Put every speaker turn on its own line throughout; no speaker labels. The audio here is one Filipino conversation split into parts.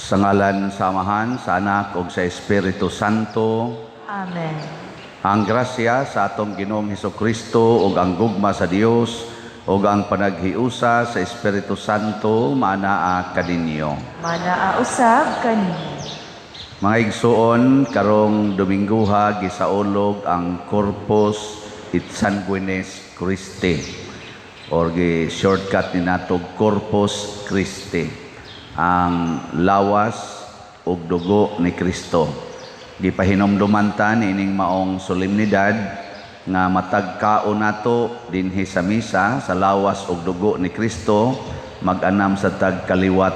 Sa ngalan samahan, sa Anak ug sa Espiritu Santo.
Amen.
Ang grasya sa atong Ginoong Hesukristo ug ang gugma sa Dios ug ang panaghiusa sa Espiritu Santo manaa kaninyo.
Manaa usab kaninyo.
Mga igsuon, karong Domingguha gisaulog ang Corpus et Sanguinis Christi or gi-shortcut ni natog Corpus Christi, ang lawas ug dugo ni Kristo. Gipahinomduman ining maong solemnidad nga matagkaon nato dinhi sa misa sa lawas ug dugo ni Kristo, mag-anam sa tagkaliwat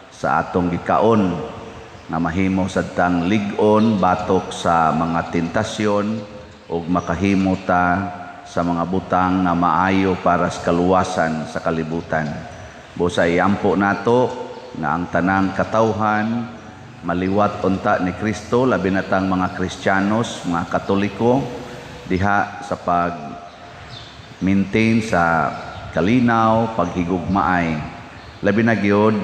sa atong gikaon nga mahimo sadtang lig-on batok sa mga tentasyon ug makahimo ta sa mga butang nga maayo para sa kaluwasan sa kalibutan. Busa iampo nato nga ang tanang katawhan maliwat unta ni Kristo, labi na tang mga Kristiyanos, mga Katoliko, diha sa pag-maintain sa kalinaw, paghigugmaay. Labi na gyud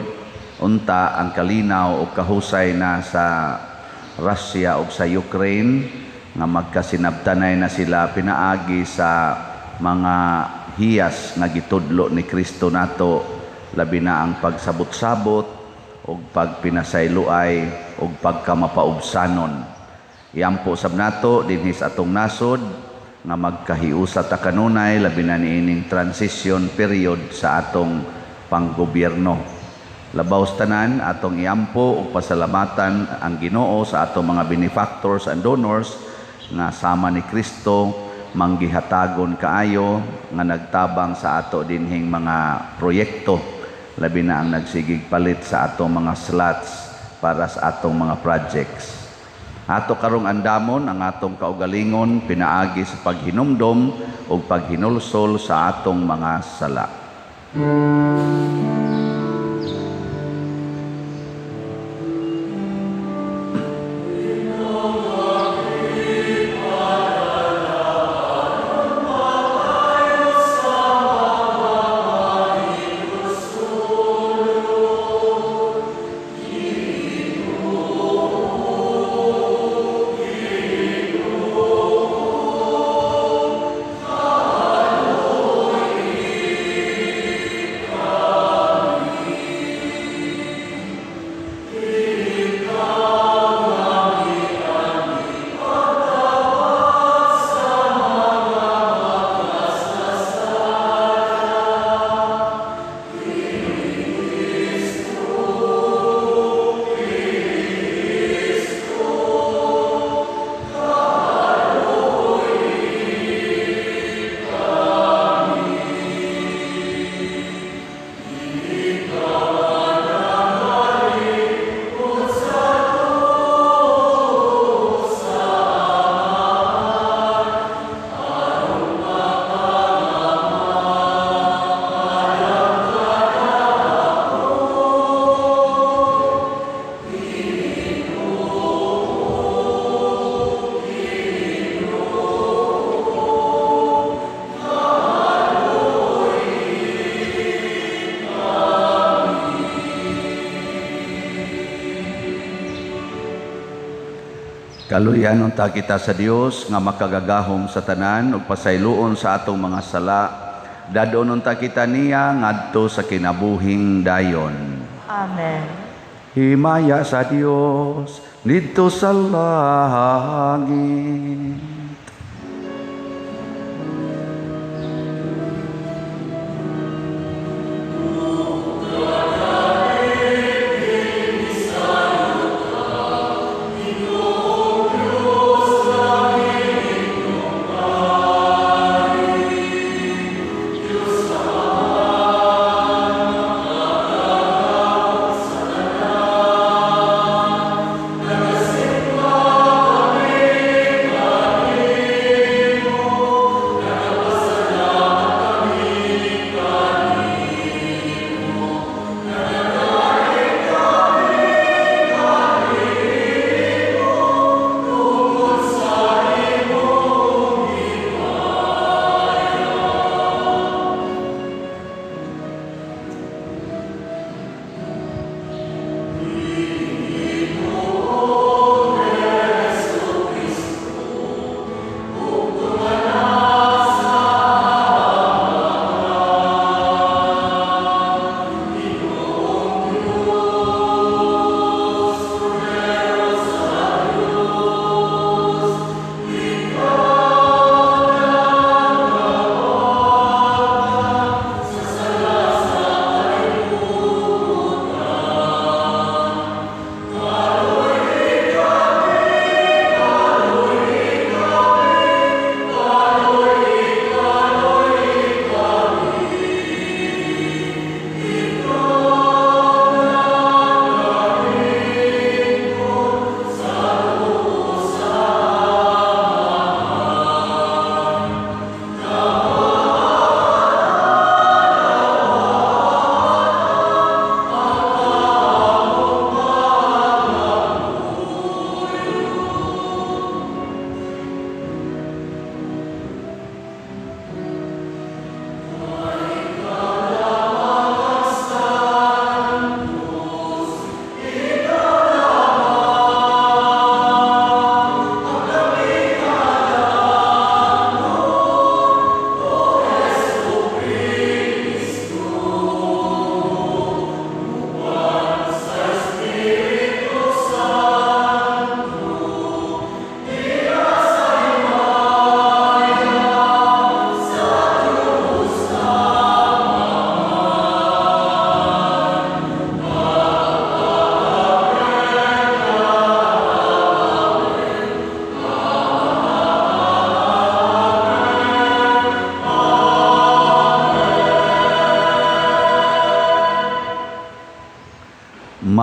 unta ang kalinaw o kahusay na sa Russia o sa Ukraine nga magkasinabtanay na sila pinaagi sa mga hiyas nga gitudlo ni Kristo nato, labi na ang pagsabot-sabot o pagpinasayloay o pagkamapaubsanon. Iampo sab nato dinhi sa atong nasod nga magkahiusa ta kanunay, labi na niining transition period sa atong panggobyerno. Labaw sa tanan, atong iampo ug pasalamatan ang Ginoo sa atong mga benefactors and donors nga sama ni Kristo manggihatagon kaayo nga nagtabang sa ato dinhing mga proyekto, labi na ang nagsigig palit sa atong mga slots para sa atong mga projects. Ato karong andamon ang atong kaugalingon pinaagi sa paghinumdom ug paghinulsol sa atong mga sala. Kaluyan unta kita sa Dios nga makagagahom sa tanan ug pasayloon sa atong mga sala. Dadon unta kita niya ngadto sa kinabuhing dayon.
Amen.
Himaya sa Dios didto sa langit.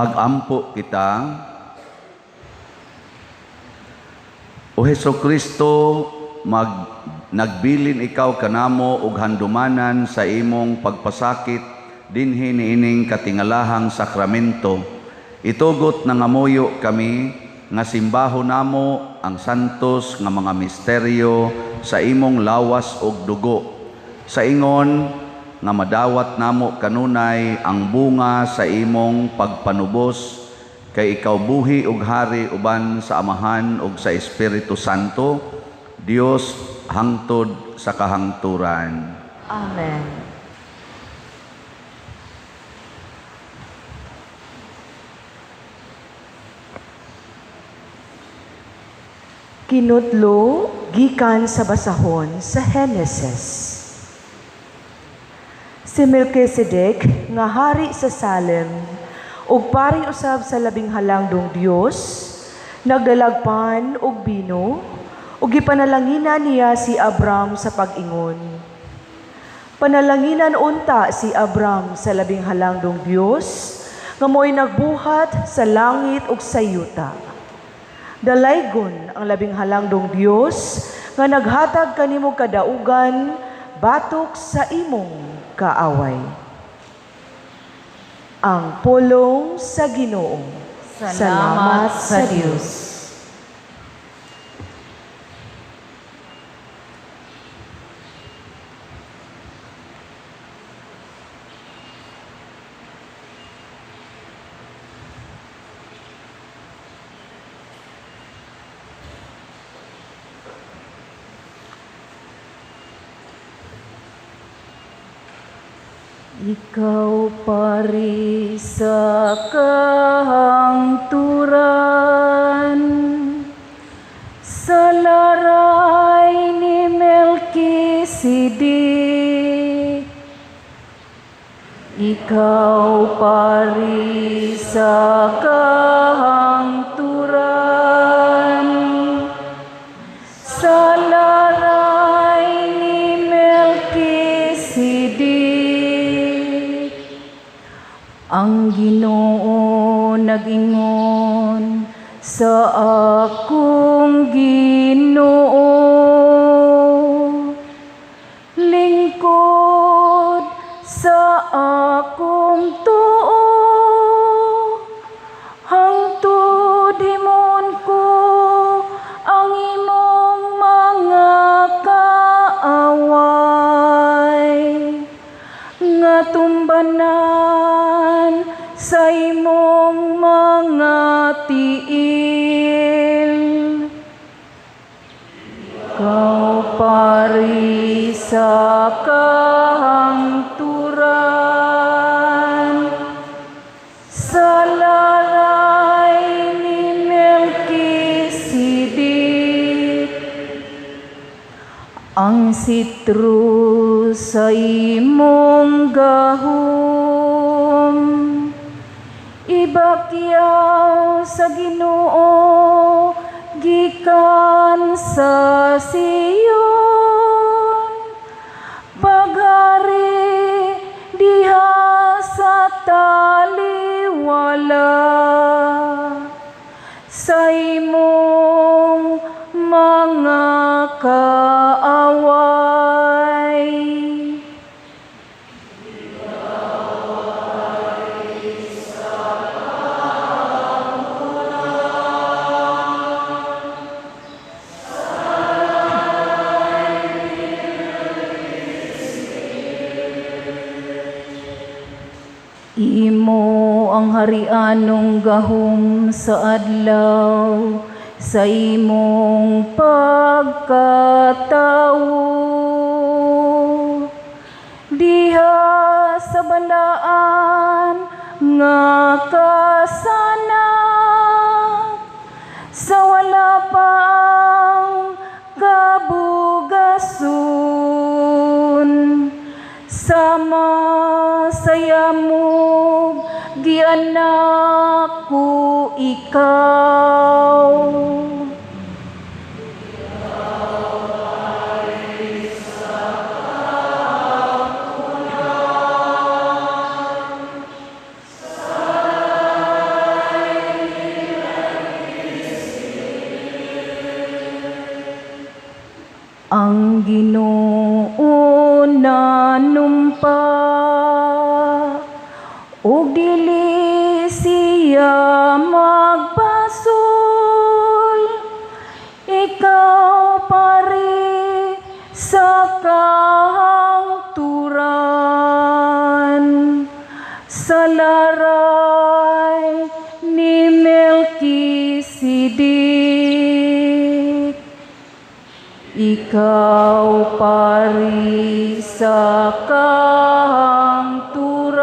Magampo kita. O Hesus Kristo, nagbilin ikaw kanamo og handumanan sa imong pagpasakit dinhi niining katingalahang sakramento. Itugot na ngamuyo kami nga simbaho namo ang santos nga mga misteryo sa imong lawas og dugo. Sa ingon nga madawat namo kanunay ang bunga sa imong pagpanubos, kay ikaw buhi ug hari uban sa Amahan ug sa Espiritu Santo, Dios hangtod sa kahangturan.
Amen. Kinudlo gikan sa basahon sa Henesis. Si Melchizedek nga hari sa Salem ug pari usab sa labing halangdong Dios, nagdalagpan og bino ug gipanalangina niya si Abram sa pag-ingon. Panalanginan unta si Abram sa labing halangdong Dios nga mo'y nagbuhat sa langit ug sa yuta. Dalaygon ang labing halangdong Dios nga naghatag kanimo kadaugan batok sa imong kaaway. Ang pulong sa Ginoo. Salamat sa Diyos. Ikaw pari sa kahangturan, sa laray ni Melchizedek. Ikaw pari sa kahangturan, sa laray ni Melchizedek. Ang Ginoo nag-ingon sa akong Ginoo, lingkod sa akong tuo, hangtod himon ko ang imong mga kaaway, nga tumbanan sa imong mga tiil. Ikaw pari sa kahangturan, sa laray ni Melchizedek. Ang sitro sa imong gahom, ibakyaw sa Ginoo gikan sa Sion, paghari diha sa taliwala, sa imong mga kaaway. Imo ang harianong gahom sa adlaw, sa imong pagkatawo. Diha sa balaan nga kasana, sa wala pang kabugason, sama sayamog gianak ko ikaw.
Ang Ginoo nanumpa ug dili siya magpasol. Ikaw pari sa kahangturan, sa laray ni Melkisedek. Ikaw pari sa kahangturan,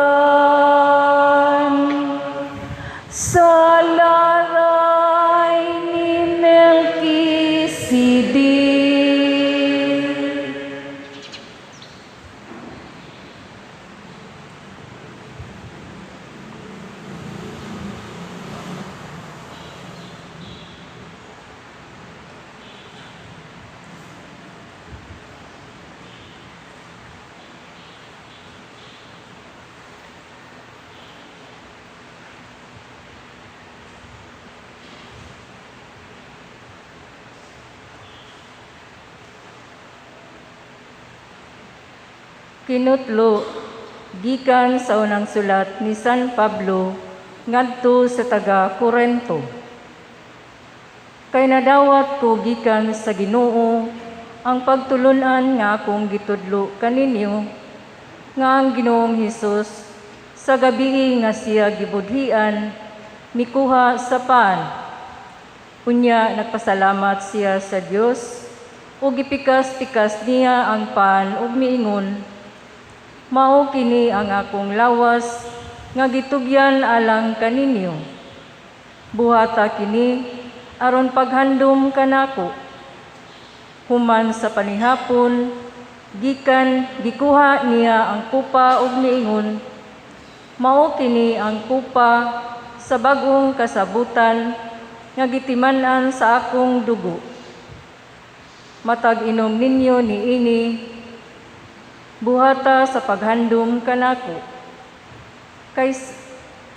sa laray ni Melkisedek. Kinutlo gikan sa unang sulat ni San Pablo ngadto sa taga Corinto. Kay nadawat ko gikan sa Ginoo ang pagtulunan nga akong gitudlo kaninyo nga ang Ginoong Hesus sa gabi nga siya gibudhian mikuha sa pan. Unya nagpasalamat siya sa Dios ug gipikas-pikas niya ang pan ug miingon, mao kini ang akong lawas nga gitugyan alang kaninyo. Buhata kini aron paghandom kanako. Human sa panihapon gikan gikuha niya ang kupa ug miingon, mao kini ang kupa sa bagong kasabutan nga gitiman-an sa akong dugo. Matag inom ninyo niini buhata sa paghandom kanako. Kay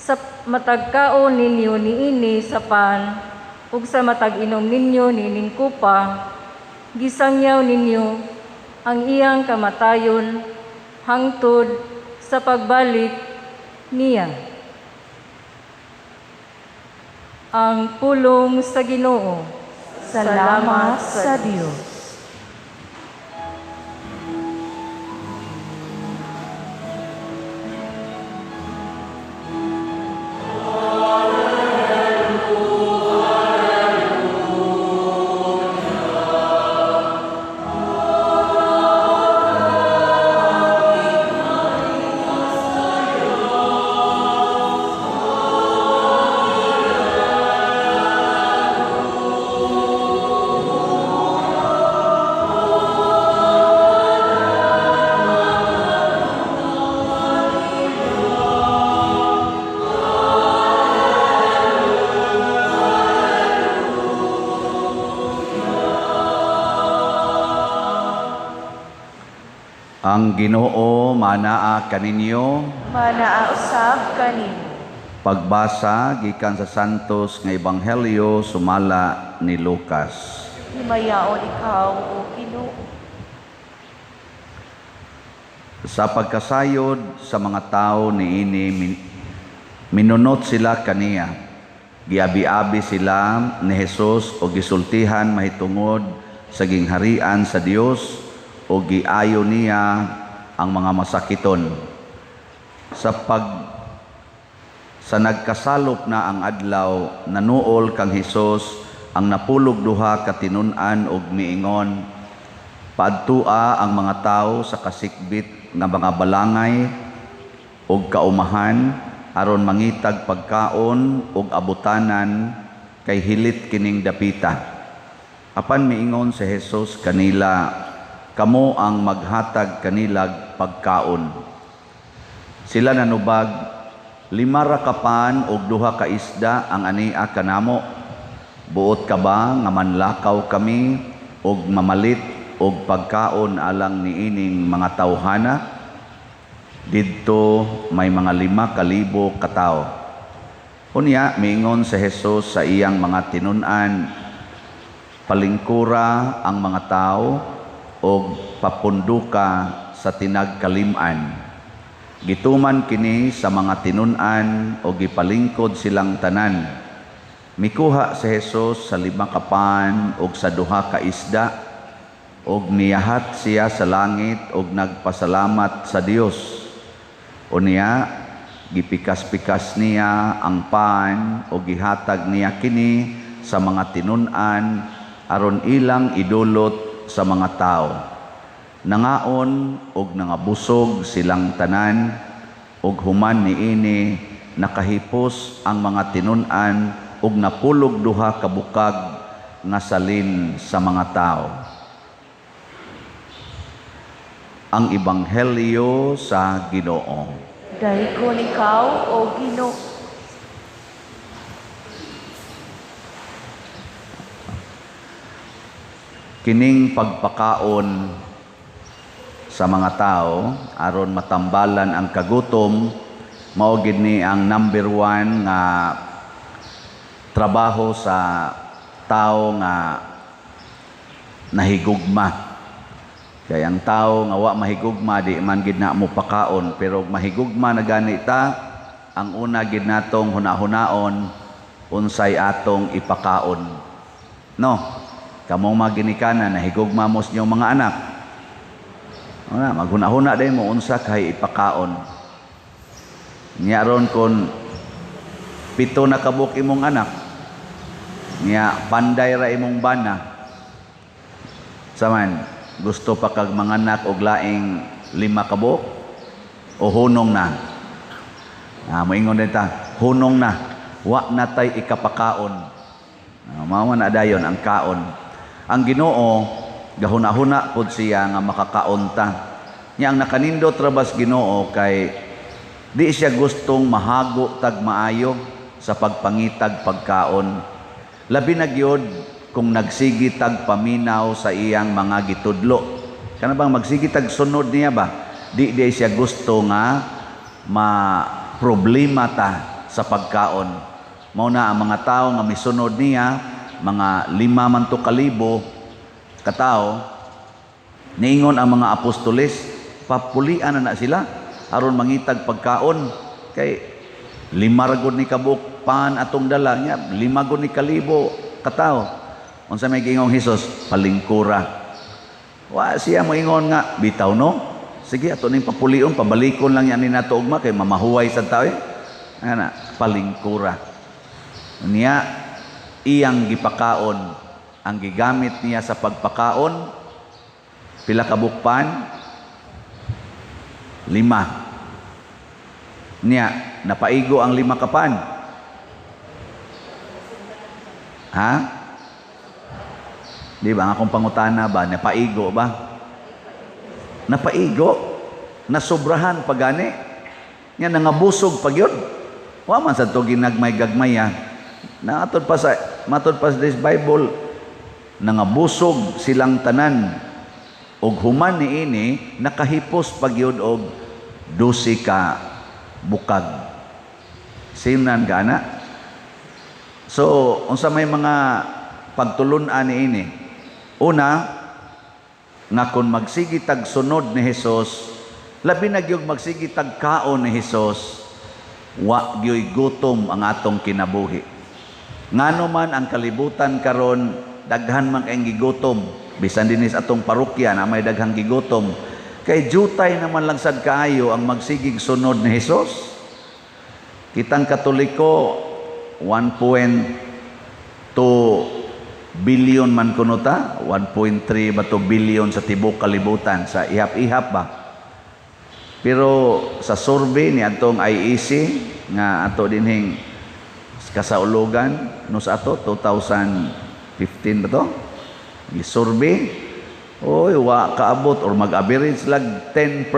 sa matagkaon ninyo niini sa pan ug sa matag-inom ninyo niining kupa, gisangyaw ninyo ang iyang kamatayon hangtod sa pagbalik niya. Ang pulong sa Ginoo.
Salamat sa Diyos.
Ang Ginoo manaa kaninyo.
Manaa usab kanimo.
Pagbasa gikan sa Santos nga Ebanghelyo sumala ni Lucas.
Himayaon ikaw, O Ginoo.
Sa pagkasayod sa mga tao niini minunot sila kaniya. Giabi-abi sila ni Jesus o gisultihan mahitungod sa gingharian sa Dios o giayo niya ang mga masakiton. Sa nagkasalop na ang adlaw, nanuol kang Hesus ang napulog duha ka tinun-an og miingon, paadtua ang mga tawo sa kasikbit nga mga balangay og kaumahan aron mangitag pagkaon og abutanan kay hilit kining dapita. Apan miingon si Jesus kanila, kamo ang maghatag kanilag pagkaon. Sila nanubag, 5 ra ka pan og 2 ka isda ang ania kanamo. Buot ka ba nga manlakaw kami og mamalit og pagkaon alang niining mga tawhana? Didto may mga 5,000 ka tawo. Unya miingon si Jesus sa iyang mga tinun-an, palingkura ang mga tao o papunduka sa tinagkaliman. Gituman kini sa mga tinun-an o gipalingkod silang tanan. Mikuha si Jesus sa 5 kapan o sa 2 ka isda og niyahat siya sa langit og nagpasalamat sa Dios. Unya gipikas-pikas niya ang pan o gihatag niya kini sa mga tinun-an aron ilang idulot sa mga tao. Nangaon og nangabusog silang tanan og human niini nakahipos ang mga tinun-an og napulog 2 ka bukag nga salin sa mga tao. Ang Ebanghelyo sa Ginoo.
Daikon ikaw, O Ginoo.
Kining pagpakaon sa mga tao aron matambalan ang kagutom mao gid ni ang number 1 nga trabaho sa tao nga nahigugma. Kaya ang tao nga wa mahigugma di man gid na mo pakaon, pero mahigugma na gani ta, ang una gid natong hunahunaon unsay atong ipakaon. No, kamong maginikana nahigugma mo sa inyong mga anak. Una, maghuna-huna day mo unsa kay ipakaon. Nya ron kon 7 na kabuk imong anak, nya panday ra imong bana. Saman gusto pa kag manganak og laing 5 kabuk o hunong na. Moingon din ta, hunong na, wa na tay ikapakaon. Mao na dayon ang kaon. Ang Ginoo gahuna-huna pud siya nga makakaon ta. Nya ang nakanindot rabas Ginoo kay di siya gustong mahago tag maayo sa pagpangitag pagkaon. Labi na gyud kung nagsigitag paminaw sa iyang mga gitudlo. Kana bang magsigitag sunod niya ba? Di siya gusto nga ma-problema ta sa pagkaon. Mao na ang mga tao nga misunod niya, mga 5 man to kalibo katao, niingon ang mga apostoles, papulian na sila aron mangitag pagkaon kay 5 ra gud ni kabuk pan atong dala niya, 5 gud ni kalibo katao. Unsa may gingong Hesus? Palingkura. Wa siya moingon nga bitaw no. Sige ato ning papulion, pabalikon lang yan ni nato ugma kay mamahuway sa tao eh. Ana, palingkura. Niya iyang gipakaon, ang gigamit niya sa pagpakaon pila ka bukpan? 5. Niya napaigo ang 5 kapan. Ha? Di ba? Ang akong pangutana ba? Napaigo ba? Napaigo? Nasobrahan pagani? Nga nangabusog pag yun? Wa man sa ito ginagmay-gagmay ha. Matod pa sa this Bible, nangabusog silang tanan. Og human ni ini, nakahipos pag yun og 12 ka bukag. Simnan ka na? So, unsa may mga pagtulunan ni ini? Una, nga kung magsigitag sunod ni Hesus, labi na gyud magsigitag kaon ni Hesus, wa gyud gutom ang atong kinabuhi. Ngano man ang kalibutan karon, daghan man kay gigutom, bisan dinis atong parokya na may daghang gigutom. Kay jutay naman lang sad kaayo ang magsigig sunod ni Hesus. Kitang Katoliko 1.2 billion man kuno ta, 1.3 ba to billion sa tibok kalibutan sa ihap-ihap ba. Pero sa survey ni atong IEC nga ato dinhing kasaulugan no sa ato 2015 ba to? Gi-survey, oy wa kaabot or mag-average lag 10%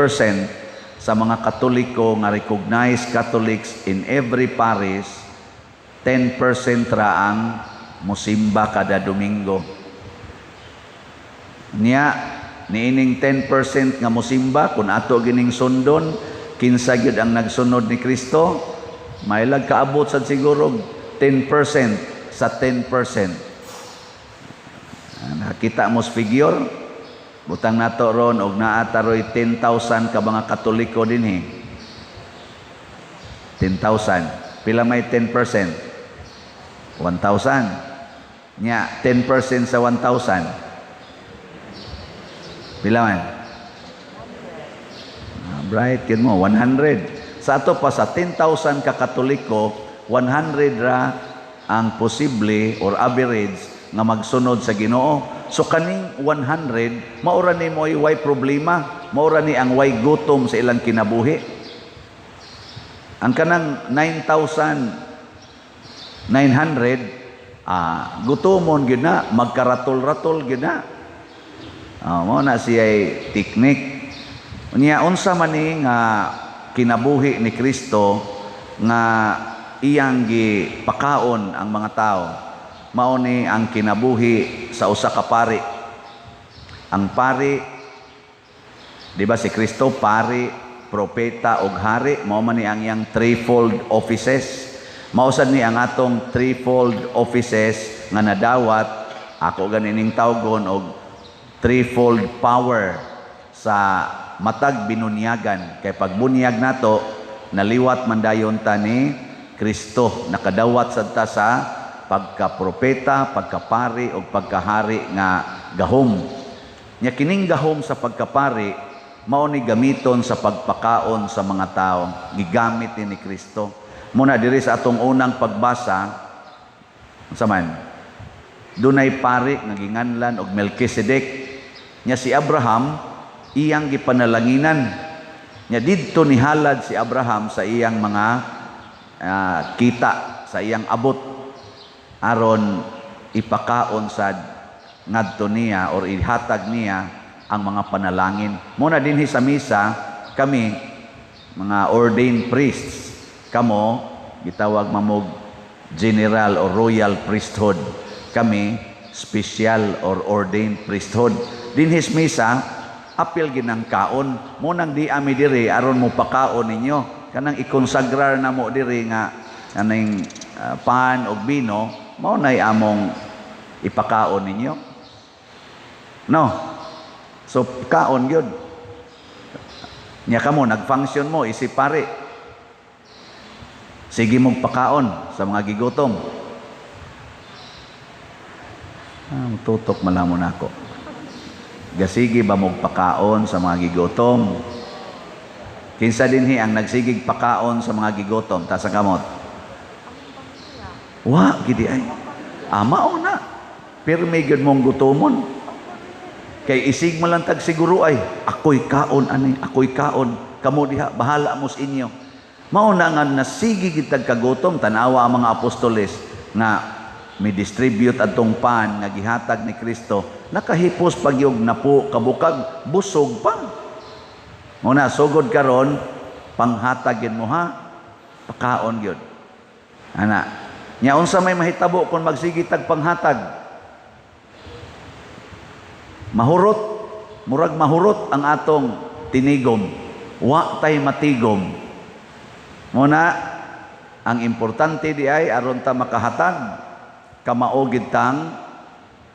sa mga Katoliko nga recognized Catholics in every parish, 10% ra ang musimba kada Domingo. Niya, niining 10% nga musimba, kung ato gining sundon, kinsa gyud ang nagsunod ni Kristo, may lag kaabot sa siguro 10% sa 10%. Nakita mo sa figure, Butang nato ron og naa taroy 10,000 ka mga Katoliko dinhi. 10,000. Pila may 10%? 1,000. Nya 10% sa 1,000. Pila man? Bright kid mo 100. Sa ato pa sa 10,000 ka Katoliko, 100 ra ang posible or average nga magsunod sa Ginoo. So kaning 100 maura ni mo way problema, maura ni ang way gutom sa ilang kinabuhi. Ang kanang 9,900 gutomon gyud na, magkaratol-ratol gyud na. Mo na siya teknik. Unya unsa man ni nga kinabuhi ni Kristo nga iyang gipakaon ang mga tao. Mao ni ang kinabuhi sa usa ka pari. Ang pari, di ba si Kristo pari, propeta ug hari, mao man ni ang iyang threefold offices. Mao sad ni ang atong threefold offices nga nadawat, ako ganining tawgon og threefold power sa matag binunyagan. Kay pagbunyag nato, naliwat man dayon ta ni Kristo, nakadawat sad ta sa pagka-propeta, pagka-pari o pagkahari nga gahom. Nya kining gahom sa pagkapari mao ni gamiton sa pagpakaon sa mga tao, gigamit ni Kristo. Muna diri sa atong unang pagbasa, unsa man? Dunay pari nga ginganlan og Melkisedek. Nya si Abraham iyang gipanalanginan. Nya didto nihalad si Abraham sa iyang mga kita, sa iyang abot aron ipakaon sad ngadto niya or ihatag niya ang mga panalangin. Muna dinhi sa misa kami mga ordained priests, kamo gitawag mamog general or royal priesthood, kami special or ordained priesthood. Dinhi sa misa apil ginang kaon, munang di ami diri aron mo pakaon ninyo, kanang ikonsagrar na mo diri nga aning pan og bino, mao nay among ipakaon ninyo. No. So kaon gyud. Nya kamo nagfunction mo isip pare. Sige mong pakaon sa mga gigutom. Tutok malamon ako. Gasigi ba mong pakaon sa mga gigutom? Kinsa dinhi ang nagsigig pakaon sa mga gigutom ta sa kamot? Wa gidi ay. Mao na. Pirmi gyud mong gutomon. Kay isig mo lang tag siguro ay ako'y kaon ani, ako'y kaon, kamo diha bahala mo sa inyo. Mao na nga nasigi gid kagutom, tanawa ang mga apostoles nga mi-distribute atong pan nga gihatag ni Kristo, nakahipos pagyog napo kabukag busog pa. Mao na sugod karon panghatag gid mo ha, pakaon gyud. Ana, nya unsa may mahitabo kung magsigi tag panghatag? Mahurot, murag mahurot ang atong tinigom. Wa tay matigom. Muna, ang importante di ay aron ta makahatag, kamaugid tang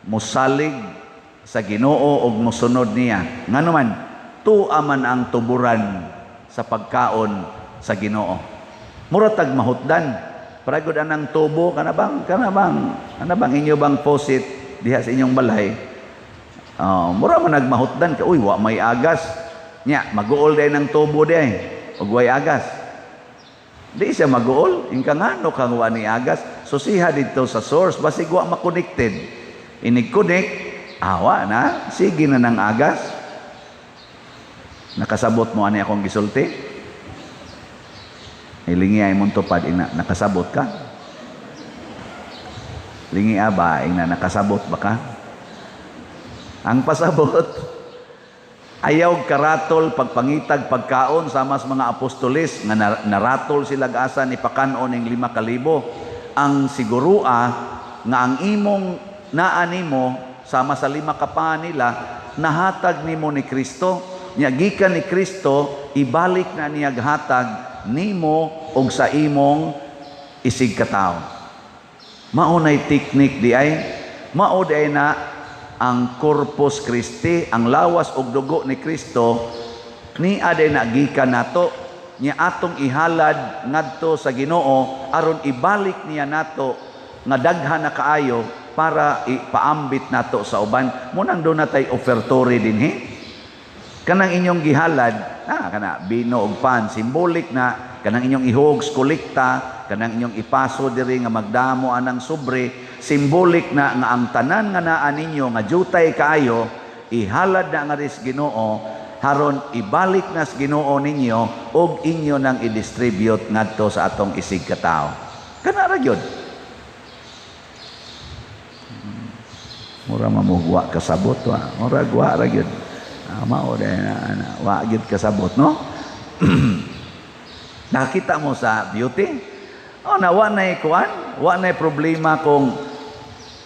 musalig sa Ginoo ug mosunod niya. Nganuman, tuaman ang tuburan sa pagkaon sa Ginoo. Mura tag mahutdan. Paragod anang tubo, kanabang inyo bang posit diha sa inyong balay? Mura man nagmahutdan ka, uy, wa may agas. Nya, mag-uol day ng tubo day, ug way agas. Di siya mag-uol, ingka nga no kang wa ni agas. So siha dito sa source, basig wa ma-connected. Inig-connect, awa na, sige na ng agas. Nakasabot mo ani akong gisulti? Ilingi ay mong tupad, nakasabot ka? Lingi ba, nakasabot ba ka? Ang pasabot, ayaw karatol pagpangitag pagkaon sa mas mga apostolis nga naratol sila asa ni pakanon ning 5,000. Ang sigurua nga ang imong naanimo sama sa 5 ka nila nahatag nimo ni Kristo. Nya gikan ni Kristo ibalik na niya hatag nimo og sa imong isig katawo. Maunay teknik di ay, mao di ay na ang Corpus Christi, ang lawas ug dugo ni Kristo, ni aday nagikan nato, niya atong ihalad ngadto sa Ginoo aron ibalik niya nato nga daghan na kaayo para ipaambit nato sa uban. Munang doon natay offertory dinhi. Kanang inyong gihalad, kana bino ug pan, simbolik na kanang inyong ihog kolekta, kanang inyong ipaso diri nga magdamo anang sobre, simbolik na nga ang tanan nga naa ninyo nga jutay kaayo ihalad na nga ris Ginoo haron ibalik nas Ginoo ninyo og inyo nang i-distribute ngadto sa atong isig ka tawo. Kana ra gyud. Mura mamugwa kasabot wa. Mura gwa ra gyud. Mao na wa gyud kasabot no. Nakita mo sa beauty? Na wa nay kuan, wa nay problema kung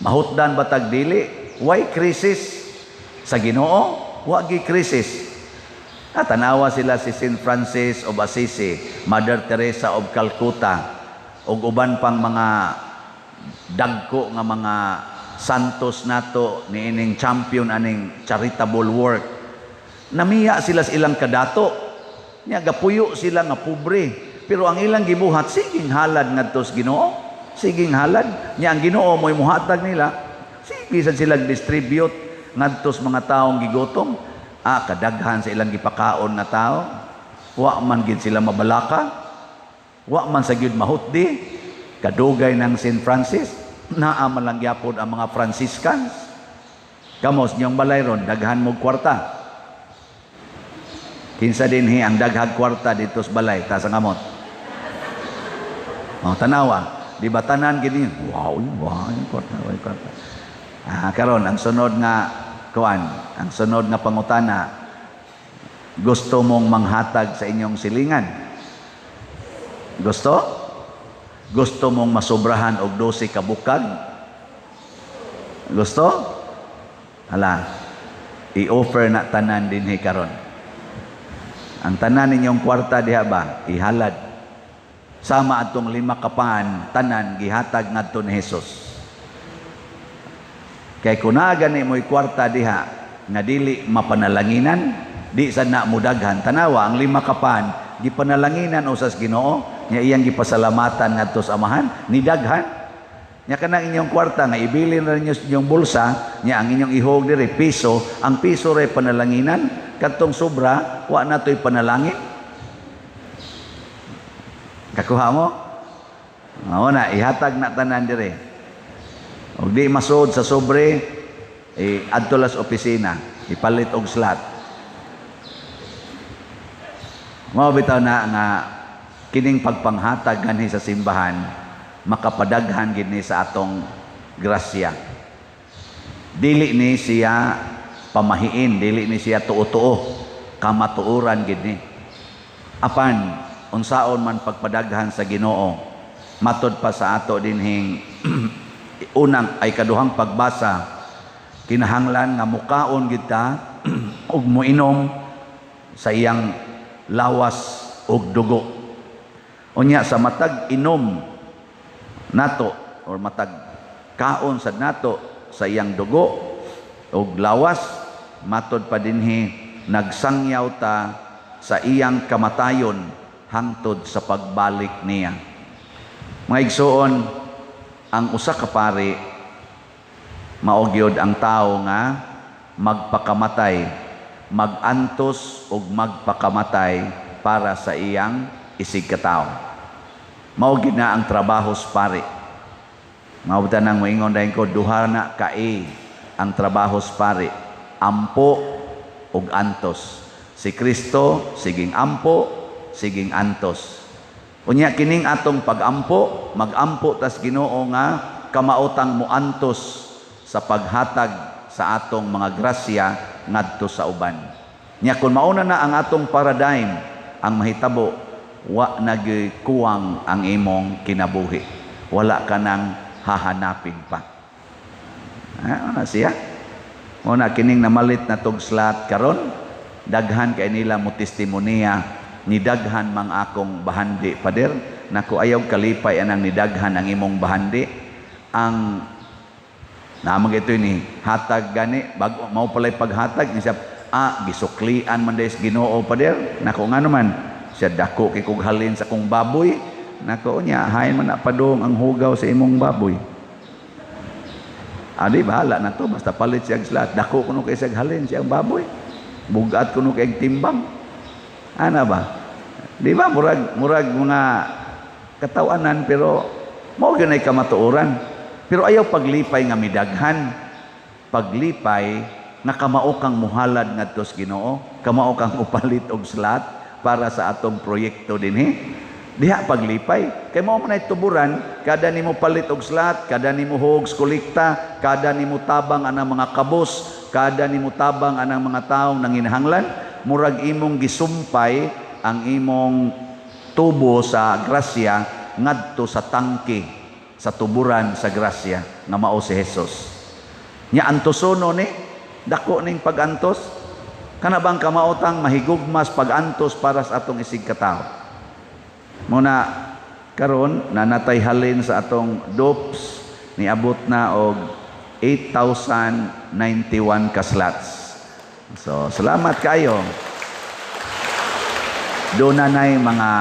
mahutdan batag dili. Why crisis sa Ginoo? Wa gi crisis. Tanawa sila si St. Francis of Assisi, Mother Teresa of Calcutta, ug uban pang mga dagko nga mga santos nato niining champion aning charitable work. Namiya sila sa ilang kadato. Nya gapuyo sila nga pobre, pero ang ilang gibuhat siging halad ngadto sa Ginoo. Siging halad. Nya ang Ginoo mo'y muhatag nila. Sige sad sila distribute ngadto sa mga taong gigutom. Kadaghan sa ilang gipakaon na tao. Wa man gid sila mabalaka. Wa man sa gyud mahutdi. Kadugay ng St. Francis. Naa man lang gyapon ang mga Franciscans. Kamos niyong balay ron, daghan mo kwarta. Kinsa dinhi ang daghag kwarta dito sa balay, ta sa ngamot. Tanawa, di ba tanan gini? Wow, kwarta. Karon ang sunod nga ang sunod nga pangutana, gusto mong manghatag sa inyong silingan? Gusto? Gusto mong masobrahan og 12 ka bukag? Gusto? Hala, i-offer na tanan dinhi karon. Ang tanan ninyong kwarta diha ba? Ihalad. Sama atong 5 kapaan, tanan gihatag ngadto ni Hesus. Kay kunaga ni mo'y kwarta diha nga dili mapanalanginan, di sad na mudaghan. Tanawa ang 5 kapan gipanalanginan usas Ginoo, nya iyang gipasalamatan ngadto sa Amahan, ni daghan. Nya kanang inyong kwarta nga ibilin ra ninyo sa inyong bulsa, nya ang inyong ihog diri piso, ang piso ray panalanginan, kadtong sobra wa natoy panalangin. Kakuha mo? Mao na ihatag na tanan diri. Og di masud sa sobre, adto las opisina, ipalit og slot. Mao bitaw na nga kining pagpanghatag ganhi sa simbahan, makapadaghan gid ni sa atong grasya. Dili ni siya pamahiin, dili ni siya tuo-tuo, kamatuoran gid ni. Apan unsaon man pagpadaghan sa Ginoo, matud pa sa ato dinhing unang ay kaduhang pagbasa, kinahanglan nga mukaon gid ta ug moinom sa iyang lawas ug dugo. Unya sa matag inom nato or matag kaon sad nato sa iyang dugo ug lawas, matud pa dinhi nagsangyaw ta sa iyang kamatayon hangtod sa pagbalik niya. Mga igsoon, ang usa ka pari mao gyud ang tawo nga magpakamatay, magantos ug magpakamatay para sa iyang isig ka tawo. Mao gid na ang trabaho sa pari. Mao tanang moingon dayon ko, duha na kai ang trabaho sa pari, ampo ug antos. Si Kristo siging ampo, siging antos. Unya kining atong pagampo, magampo tas Ginoo nga kamautang muantos sa paghatag sa atong mga grasya ngadto sa uban. Nya kun mauna na ang atong paradigm, ang mahitabo wa nagkuwang ang imong kinabuhi. Wala ka nang hahanapin pa. Ano siya? Muna kining namalit na tog slot karon, daghan kay nila mo testimonya. Nidaghan mang akong bahandi, pader, naku ayaw kalipay anang nidaghan ang imong bahandi. Ang Namang ito ni hatag gani bago mao palay paghatag ni siya gisuklian man des Ginoo pa der. Nako nga naman siya dako kay kog halin sa kong baboy. Nako niya hain man na padong ang hugaw sa imong baboy. Adi bahala na to basta palit siya slat. Dako kuno kay siya halin siya ang baboy. Bugat kuno kay timbang. Ana ba? Di ba murag mga katawanan pero mao gyud ay kamatuoran. Pero ayaw paglipay nga midaghan. Paglipay nga kamao kang muhalad ngadto sa Ginoo, kamao kang upalit og slat para sa atong proyekto dinhi. Diha paglipay. Kay mao man ay tuburan, kada nimo palit og slat, kada nimo hogs kolekta, kada nimo tabang anang mga kabos, kada nimo tabang anang mga taong nanginahanglan, murag imong gisumpay ang imong tubo sa grasya ngadto sa tangke sa tuburan sa grasya nga mao si Jesus. Nya antosono ni dako ning pagantos kana bang kamautang mahigugmas pagantos para sa atong isig katawo. Muna karon nanatay halin sa atong dopes niabot na og 8,091 ka slots. So salamat kayo. Doon na mga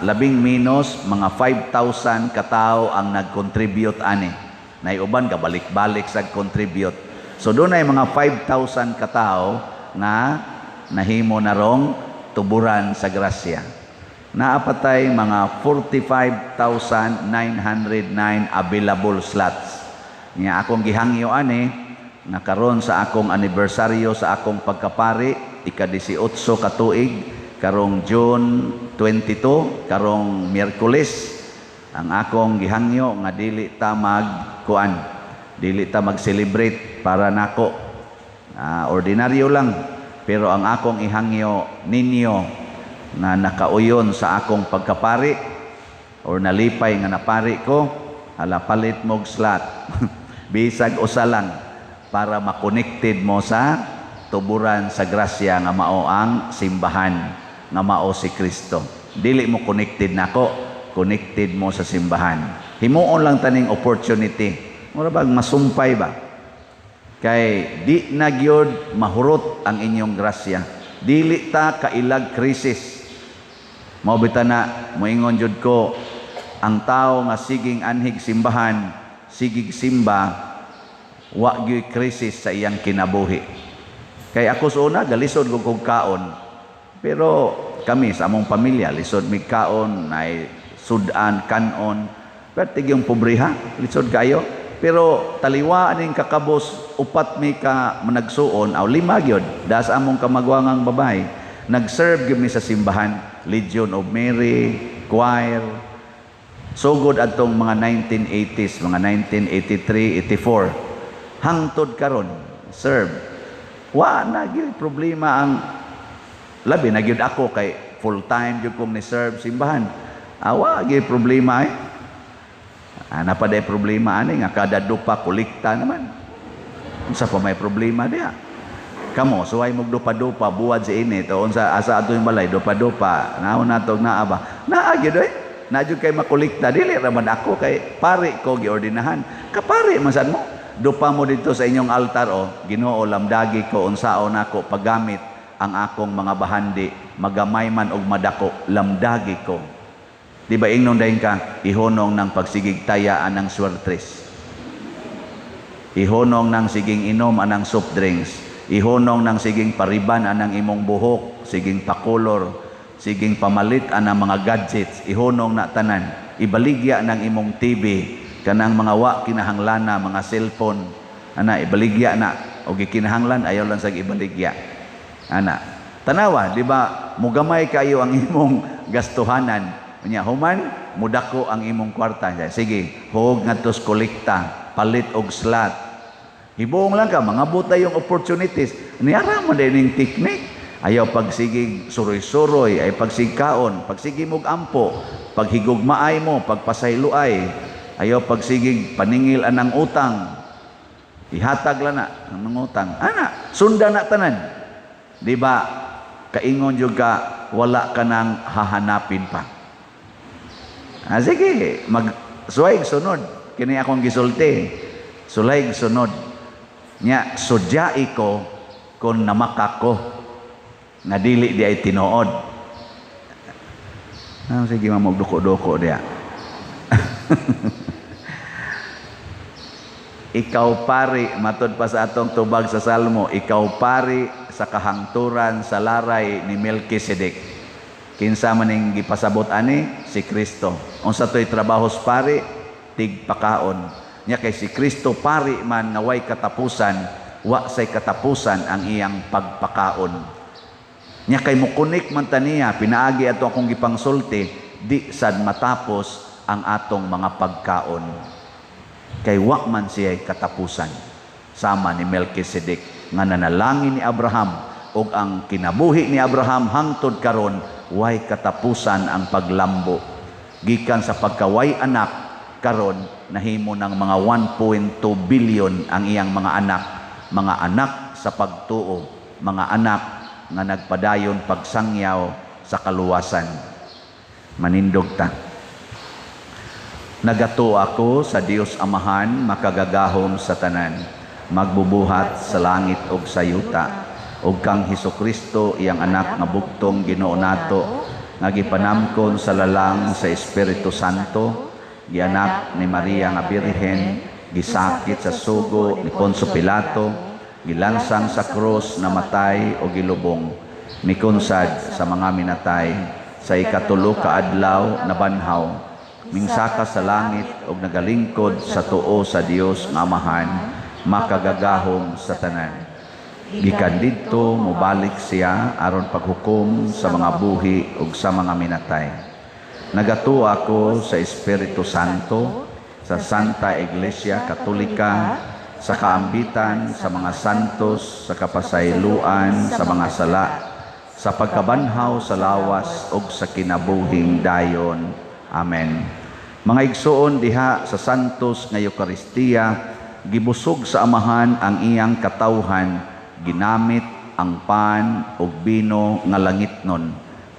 labing minus, mga 5,000 katao ang nag-contribute ani. Naiuban kabalik-balik sa contribute. So doon na mga 5,000 katao na nahimo na rong tuburan sa grasya. Naapatay mga 45,909 available slots. Nga akong gihangyo ani, nakaroon sa akong anibersaryo sa akong pagkapari, ika-18 ka tuig, karong June 22, karong Miyerkules, ang akong gihangyo nga dili ta magkuan, dili ta mag-celebrate para nako. Ordinaryo lang, pero ang akong ihangyo ninyo na nakauyon sa akong pagkapari or nalipay nga napari ko, hala palit mog slot. Bisag usa lang para ma-connected mo sa tuburan sa grasya nga mao ang simbahan nga mao si Kristo. Dili mo connected nako, connected mo sa simbahan. Himuon lang taning opportunity. Mura bang masumpay ba? Kay di na gyud mahurot ang inyong grasya. Dili ta kailag krisis. Mao bitaw na moingon jud ko ang tao nga siging anhig simbahan, sigig simba, wa gyud krisis sa iyang kinabuhi. Kay ako sa una galisod kog kaon. Pero kami sa among pamilya lisod mig kaon, nay sudan, kanon, pertig yung pobriha, lisod kayo. Pero taliwa aning kakabos upat mi ka managsuon aw 5 gyud das among kamagwangang babay. Nag-serve gyud mi sa simbahan, Legion of Mary, choir. So good adtong mga 1980s, mga 1983, 84. Hangtod karon serve. Wa na gyud problema ang labi na gyud ako kay full time gyud kong ni serve simbahan. Awa gyud problema eh. Napaday problema ani nga kada dupa kolekta naman. Unsa pa may problema diha? Kamo suway mog dupa-dupa buwad sa init o unsa asa ato yung balay dupa-dupa naon natog naa ba? Naa gyud oy. Na gyud kay makolekta dili ra man ako kay pare ko giordinahan. Kapare man sad mo. Dupa mo dito sa inyong altar o Ginoo lamdagi ko unsaon ako paggamit ang akong mga bahandi magamay man og madako lamdagi ko. Di ba ingnon dayon ka ihonong ng pagsigig tayaan ng swertres. Ihonong ng siging inom anang soft drinks. Ihonong ng siging pariban anang imong buhok, siging pakolor, siging pamalit anang mga gadgets, ihonong na tanan. Ibaligya ng imong TV, kanang mga wa kinahanglana, mga cellphone, ana ibaligya na o gikinahanglan ayaw lang sa ibaligya. Ana, tanawa, di ba, mugamay kayo ang imong gastuhanan. Nya human, mudako ang imong kwarta. Sige, huwag nga tos kolekta, palit og slot. Hibuong lang ka, mga buta yung opportunities. Niyara mo din yung teknik. Ayaw pagsigig suroy-suroy, ay pagsigkaon, pagsigig mog ampo, paghigugmaay mo, pagpasayloay. Ayaw pagsigig paningil anang utang. Ihatag lang na ng utang. Ana, sundan na tanan. Di ba, kaingon yung ka, wala ka nang hahanapin pa. Sige, suway sunod. Kini akong gisulti. Sulay sunod. Nya sudyai ko kung namakak ko nga dili di ay tinuod. Sige mamagduko-duko diya. Ikaw pari, matod pa sa atong tubag sa Salmo, ikaw pari sa kahangturan sa laray ni Melkisedek. Kinsa man ning gipasabot ani? Si Kristo. Unsa to'y trabahos pari? Tigpakaon. Nya kay si Kristo pari man naway katapusan, wa say katapusan ang iyang pagpakaon. Nya kay mukunik man taniya, pinaagi ato akong gipangsulti, di sad matapos ang atong mga pagkaon. Kay wa man siya'y katapusan. Sama ni Melkisedek nga nanalangin ni Abraham ug ang kinabuhi ni Abraham hangtod karon way katapusan ang paglambo. Gikan sa pagkaway anak karon nahimo ng mga 1.2 billion ang iyang mga anak sa pagtuo, mga anak nga nagpadayon pagsangyaw sa kaluwasan. Manindog ta. Nagato ako sa Dios Amahan, makagagahom sa tanan, magbubuhat sa langit ug sa yuta, ug kang Hesukristo iyang anak nga bugtong Ginoo nato, nga gipanamkon sa lalang sa Espiritu Santo, gianak ni Maria nga Birhen, gisakit sa sugo ni Poncio Pilato, gilansang sa krus, namatay o gilubong, mikunsad sa mga minatay, sa ikatulo ka adlaw nabanhaw, mingsaka sa langit ug nagalingkod sa tuo sa Dios nga Amahan, makagagahom sa tanan. Gikan didto mobalik siya aron paghukom sa mga buhi ug sa mga minatay. Nagatuo ako sa Espiritu Santo, sa Santa Iglesia Katolika, sa kaambitan sa mga santos, sa kapasayloan sa mga sala, sa pagkabanhaw sa lawas ug sa kinabuhing dayon. Amen. Mga igsoon diha sa santos nga Eucharistia, gibusog sa Amahan ang iyang katawhan, ginamit ang pan ug bino nga langitnon.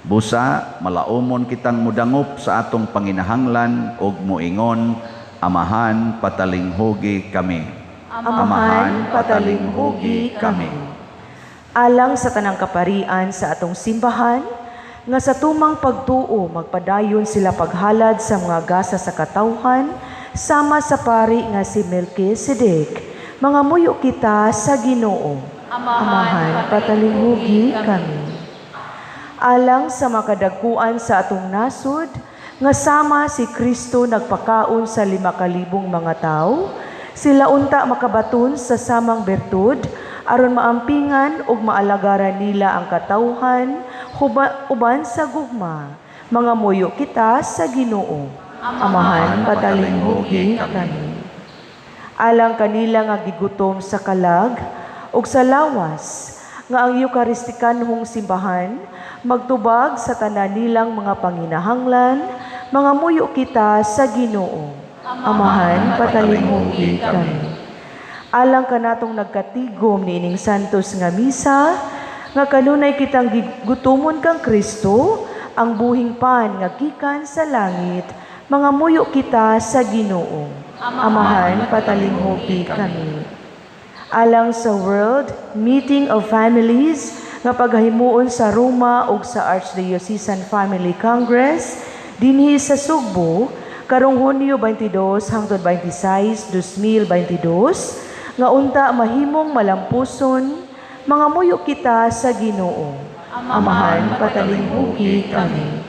Busa malaumon kitang mudangop sa atong panginahanglan ug moingon, Amahan patalinghugi kami. Amahan patalinghugi kami.
Alang sa tanang kaparian sa atong simbahan, nga sa tumang pagtuo magpadayon sila paghalad sa mga gasa sa katawhan, sama sa pari nga si Melkisedek, mga muyo kita sa Ginoo. Amahan patalinghugi kami. Alang sa makadagkuan sa atong nasud, nga sama si Kristo nagpakaon sa 5,000 mga tao, sila unta makabaton sa samang bertud, aron maampingan ug maalagaran nila ang katawhan, uban sa gugma, mga muyo kita sa Ginoo. Amahan patalinghugi kami. Alang kanila nga gigutom sa kalag ug sa lawas, nga ang Eucharistikanhong simbahan magtubag sa tanan nilang mga panginahanglan, mga muyo kita sa Ginoo. Amahan patalinghugi kami. Alang kanatong nagkatigom niining santos nga misa, nga kanunay kitang gutumon kang Kristo, ang buhing pan nga gikan sa langit, mga muyo kita sa Ginoo. Amahan patalinghugi kami. Alang sa World Meeting of Families nga paghahimuon sa Roma ug sa Archdiocesan Family Congress dinhi sa Sugbo karong Hunyo 22 hangtod 26, 2022, nga unta mahimong malampuson, mga muyo kita sa Ginoo. Amahan patalinghugi kami.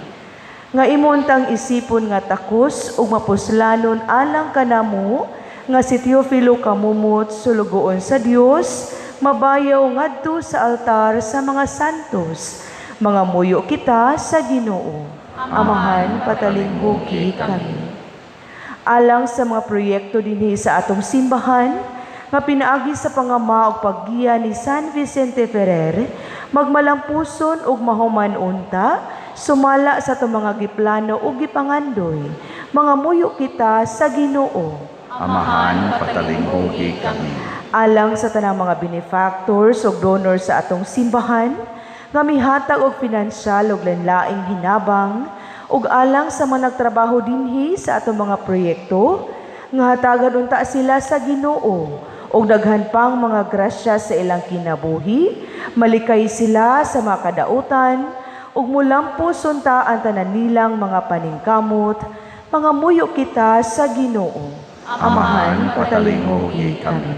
Nga imuntang isipon nga takos ug mapuslanon alang kanamo nga si Teofilo kamumot sulugoon sa Dios, mabayaw ngadto sa altar sa mga santos, mga muyo kita sa Ginoo. Amahan patalinghugi kami. Alang sa mga proyekto dinhi sa atong simbahan, nga pinaagi sa pangama ug paggiya ni San Vicente Ferrer, magmalampuson ug mahuman unta, sumala sa itong mga giplano ug gipangandoy, mga muyo kita sa Ginoo.
Amahan patalinghugi kami.
Alang sa tanang mga benefactors ug donors sa atong simbahan, nga mihatag og pinansyal ug lain-laing hinabang, ug alang sa mga nagtrabaho dinhi sa atong mga proyekto, nga hatagan unta sila sa Ginoo, ug daghan pang mga grasya sa ilang kinabuhi, malikay sila sa mga kadautan, ug mulampos unta ang tanan nilang mga paningkamot, mga muyo kita sa Ginoo. Amahan, patalinghugi kami.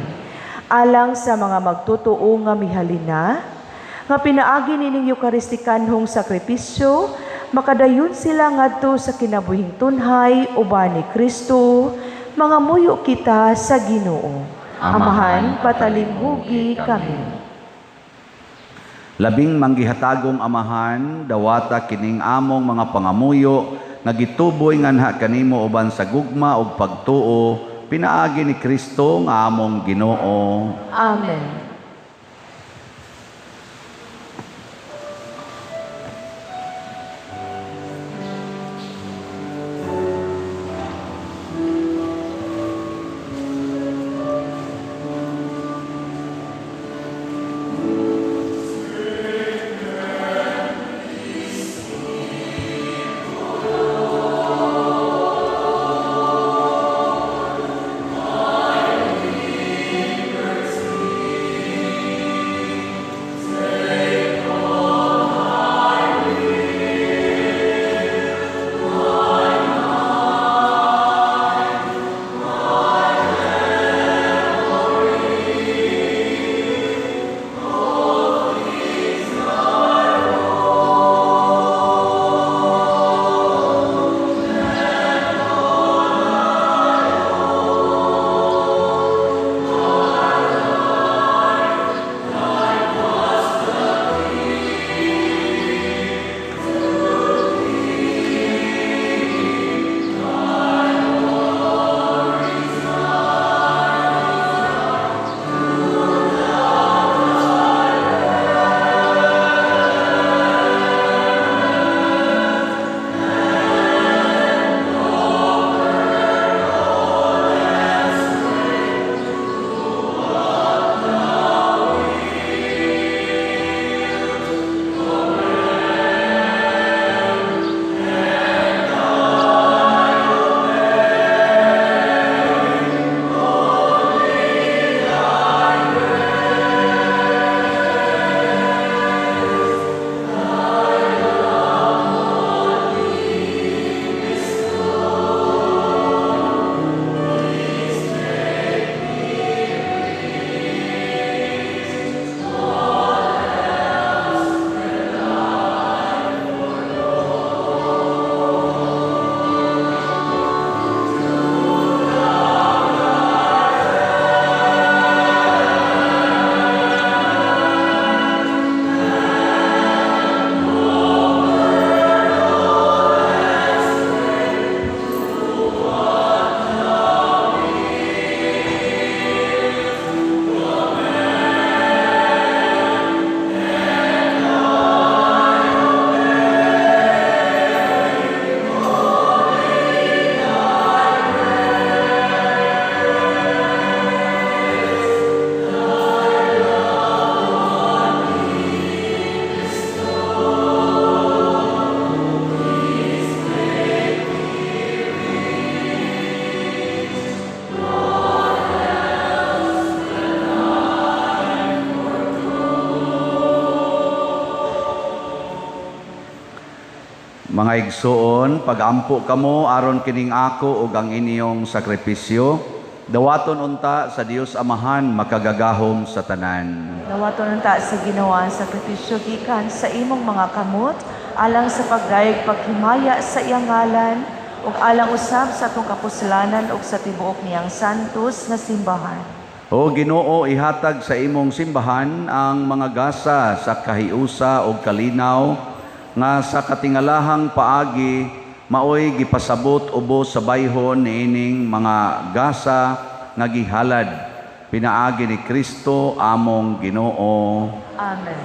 Alang sa mga magtotoo nga mihalina, nga pinaagi nining Eukaristikanhong sakripisyo, makadayon sila ngadto sa kinabuhing tunhay uban ni Kristo, mga muyo kita sa Ginoo. Amahan, patalinghugi kami.
Labing manggihatagong amahan, dawata kining among mga pangamuyo, nga gituboy nganha kanimo uban sa gugma ug pagtuo, pinaagi ni Kristo nga among Ginoo.
Amen.
Mga igsoon, pagampo kamo aron kining ako ug ang inyong sakripisyo, dawaton unta sa Dios Amahan makagagahom sa tanan.
Dawaton unta sa ginawa sa sakripisyo gikan sa imong mga kamot, alang sa pagdayeg paghimaya sa iyang ngalan, ug alang usab sa atong kapuslanan ug sa tibuok niyang santos nga simbahan.
O Ginoo, ihatag sa imong simbahan ang mga gasa sa kahiusa ug kalinaw, nga sa katingalahang paagi maoy gipasabot ubos sa bayhon niining mga gasa nga gihalad, pinaagi ni Kristo among Ginoo.
Amen.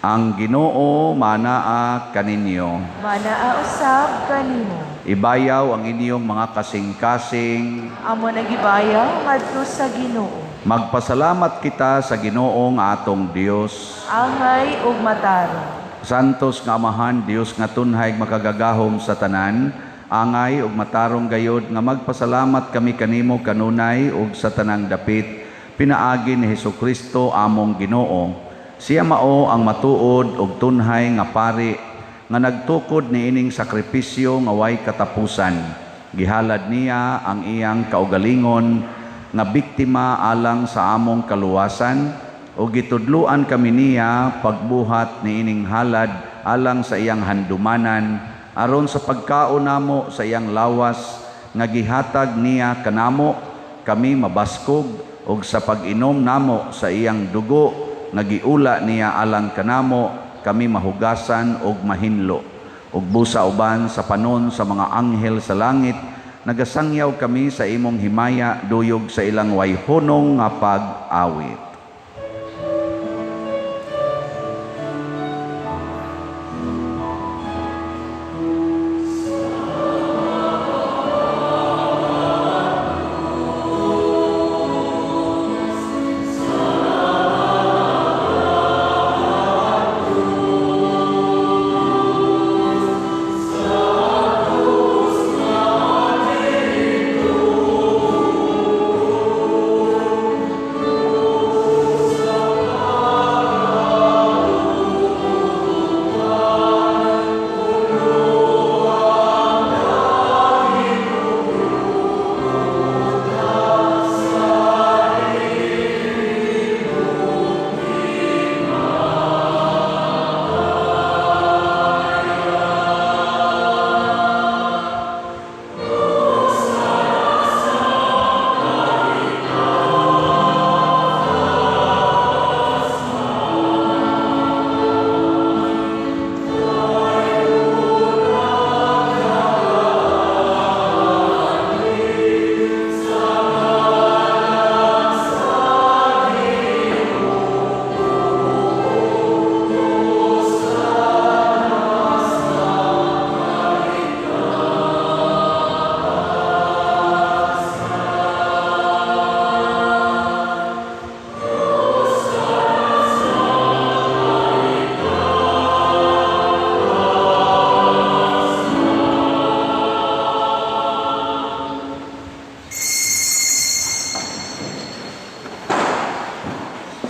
Ang Ginoo manaa kaninyo.
Manaa usab kanimo.
Ibayaw ang inyong mga kasing-kasing.
Amo nagibayaw ngadto sa Ginoo.
Magpasalamat kita sa Ginoong atong Dios.
Angay ug matarong.
Santos nga Amahan, Dios nga tunhay makagagahom sa tanan, angay ug matarong gayod nga magpasalamat kami kanimo kanunay ug sa tanang dapit, pinaagi ni Hesukristo among Ginoo. Siya mao ang matuod og tunhay nga pari nga nagtukod niining sakripisyo nga way katapusan. Gihalad niya ang iyang kaugalingon nga biktima alang sa among kaluwasan o gitudluan kami niya pagbuhat niining halad alang sa iyang handumanan aron sa pagkaon namo sa iyang lawas nga gihatag niya kanamo kami mabaskog og sa pag-inom namo sa iyang dugo nga giula niya alang kanamo kami mahugasan og mahinlo ug busa uban sa panon sa mga anghel sa langit nagasangyaw kami sa imong himaya duyog sa ilang wayhonong nga pag-awit.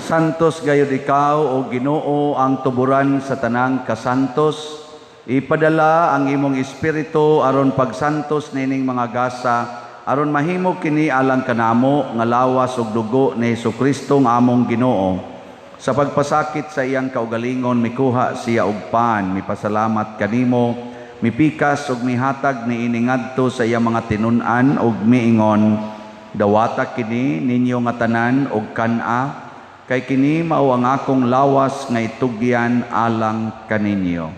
Santos gayud ikaw o Ginoo ang tuburan sa tanang kasantos. Ipadala ang imong espiritu aron pagsantos nining mga gasa aron mahimo kini alang kanamo nga lawas ug dugo ni Hesukristo nga among Ginoo. Sa pagpasakit sa iyang kaugalingon mikuha siya og pan, mipasalamat kanimo, mipikas ug mihatag niini ngadto sa iyang mga tinun-an ug miingon, dawata kini ninyo nga tanan og kan-a kay kini mao ang akong lawas nga itugyan alang kaninyo.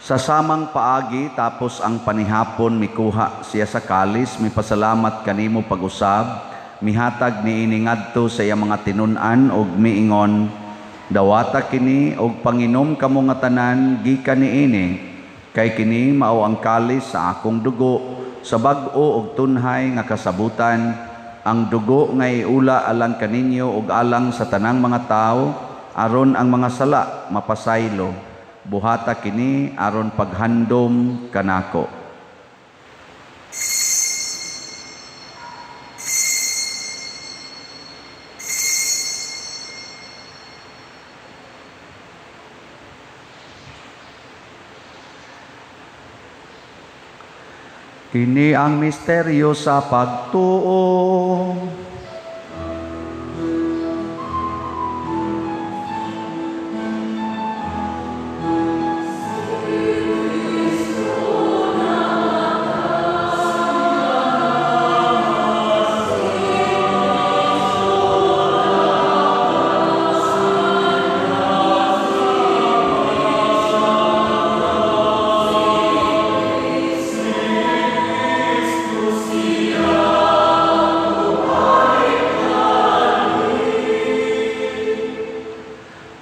Sa samang paagi tapos ang panihapon mikuha siya sa kalis, mipasalamat kanimo pag-usab, mihatag niini ngadto sa iyang mga tinun-an ug miingon, dawata kini og panginom kamo nga tanan gikan niini, kay kini mao ang kalis sa akong dugo, sa bag-o ug tunhay nga kasabutan, ang dugo nga iula alang kaninyo ug alang sa tanang mga tao, aron ang mga sala mapasaylo. Buhata kini aron paghandom kanako. Kini ang misteryo sa pagtuo.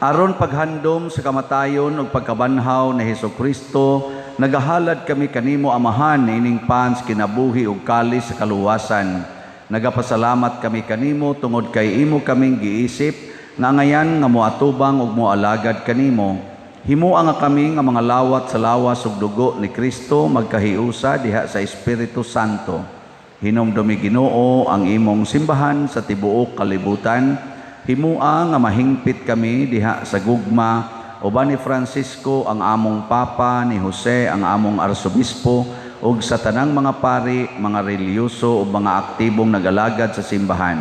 Aron paghandom sa kamatayon ug pagkabanhaw ni Hesukristo, nagahalad kami kanimo Amahan ining pans kinabuhi ug kalis sa kaluwasan. Nagapasalamat kami kanimo tungod kay imo kaming giisip nga ngayan nga moatubang ug moalagad kanimo. Himua nga kami nga mga lawat sa lawas ug dugo ni Kristo magkahiusa diha sa Espiritu Santo. Hinumdumi Ginoo ang imong simbahan sa tibuok kalibutan. Himua nga mahingpit kami diha sa gugma uban ni Francisco ang among papa, ni Jose ang among arsobispo ug sa tanang mga pari, mga reliyoso ug mga aktibong nag-alagad sa simbahan.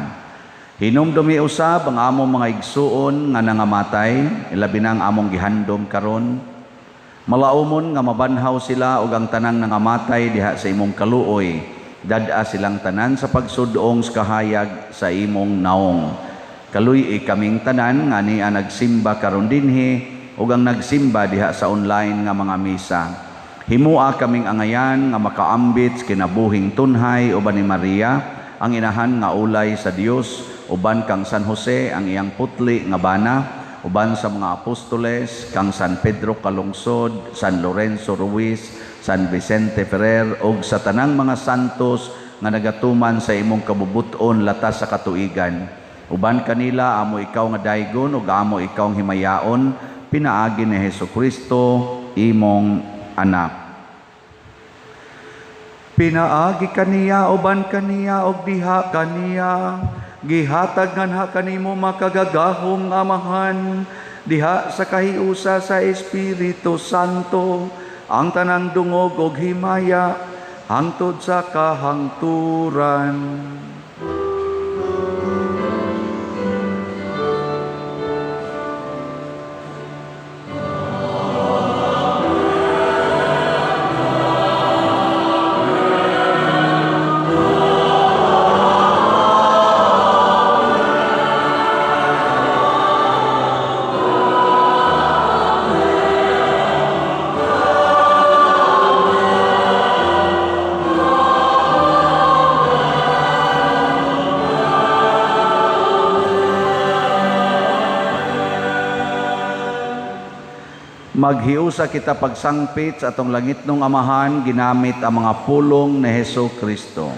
Hinumdumi usab ang among mga igsuon nga nangamatay, ilabi na ang among gihandom karon. Malaumon nga mabanhaw sila ug ang tanang nangamatay diha sa imong kaluoy. Dad-a silang tanan sa pagsudong sa kahayag sa imong naong. Kaluy kaming tanan nga niya nagsimba karon dinhi ug ang nagsimba diha sa online nga mga misa. Himua kaming angayan nga makaambit kinabuhing tunhay uban ni Maria, ang inahan nga ulay sa Dios, uban kang San Jose ang iyang putli nga bana, uban sa mga apostoles kang San Pedro Calungsod, San Lorenzo Ruiz, San Vicente Ferrer ug sa tanang mga santos nga nagatuman sa imong kabubuton latas sa katuigan. Uban kanila amo ikaw nga daygon ug amo ikaw ang himayaon, pinaagi ni Hesukristo imong anak. Pinaagi kaniya uban kaniya ug diha kaniya, gihatag nganha kanimo makagagahom nga amahan, diha sa kahiusa sa Espiritu Santo, ang tanang dungog ug himaya hangtod sa kahangturan. Maghiusa kita pagsangpit sa atong langit nung amahan, ginamit ang mga pulong ni Hesus Kristo.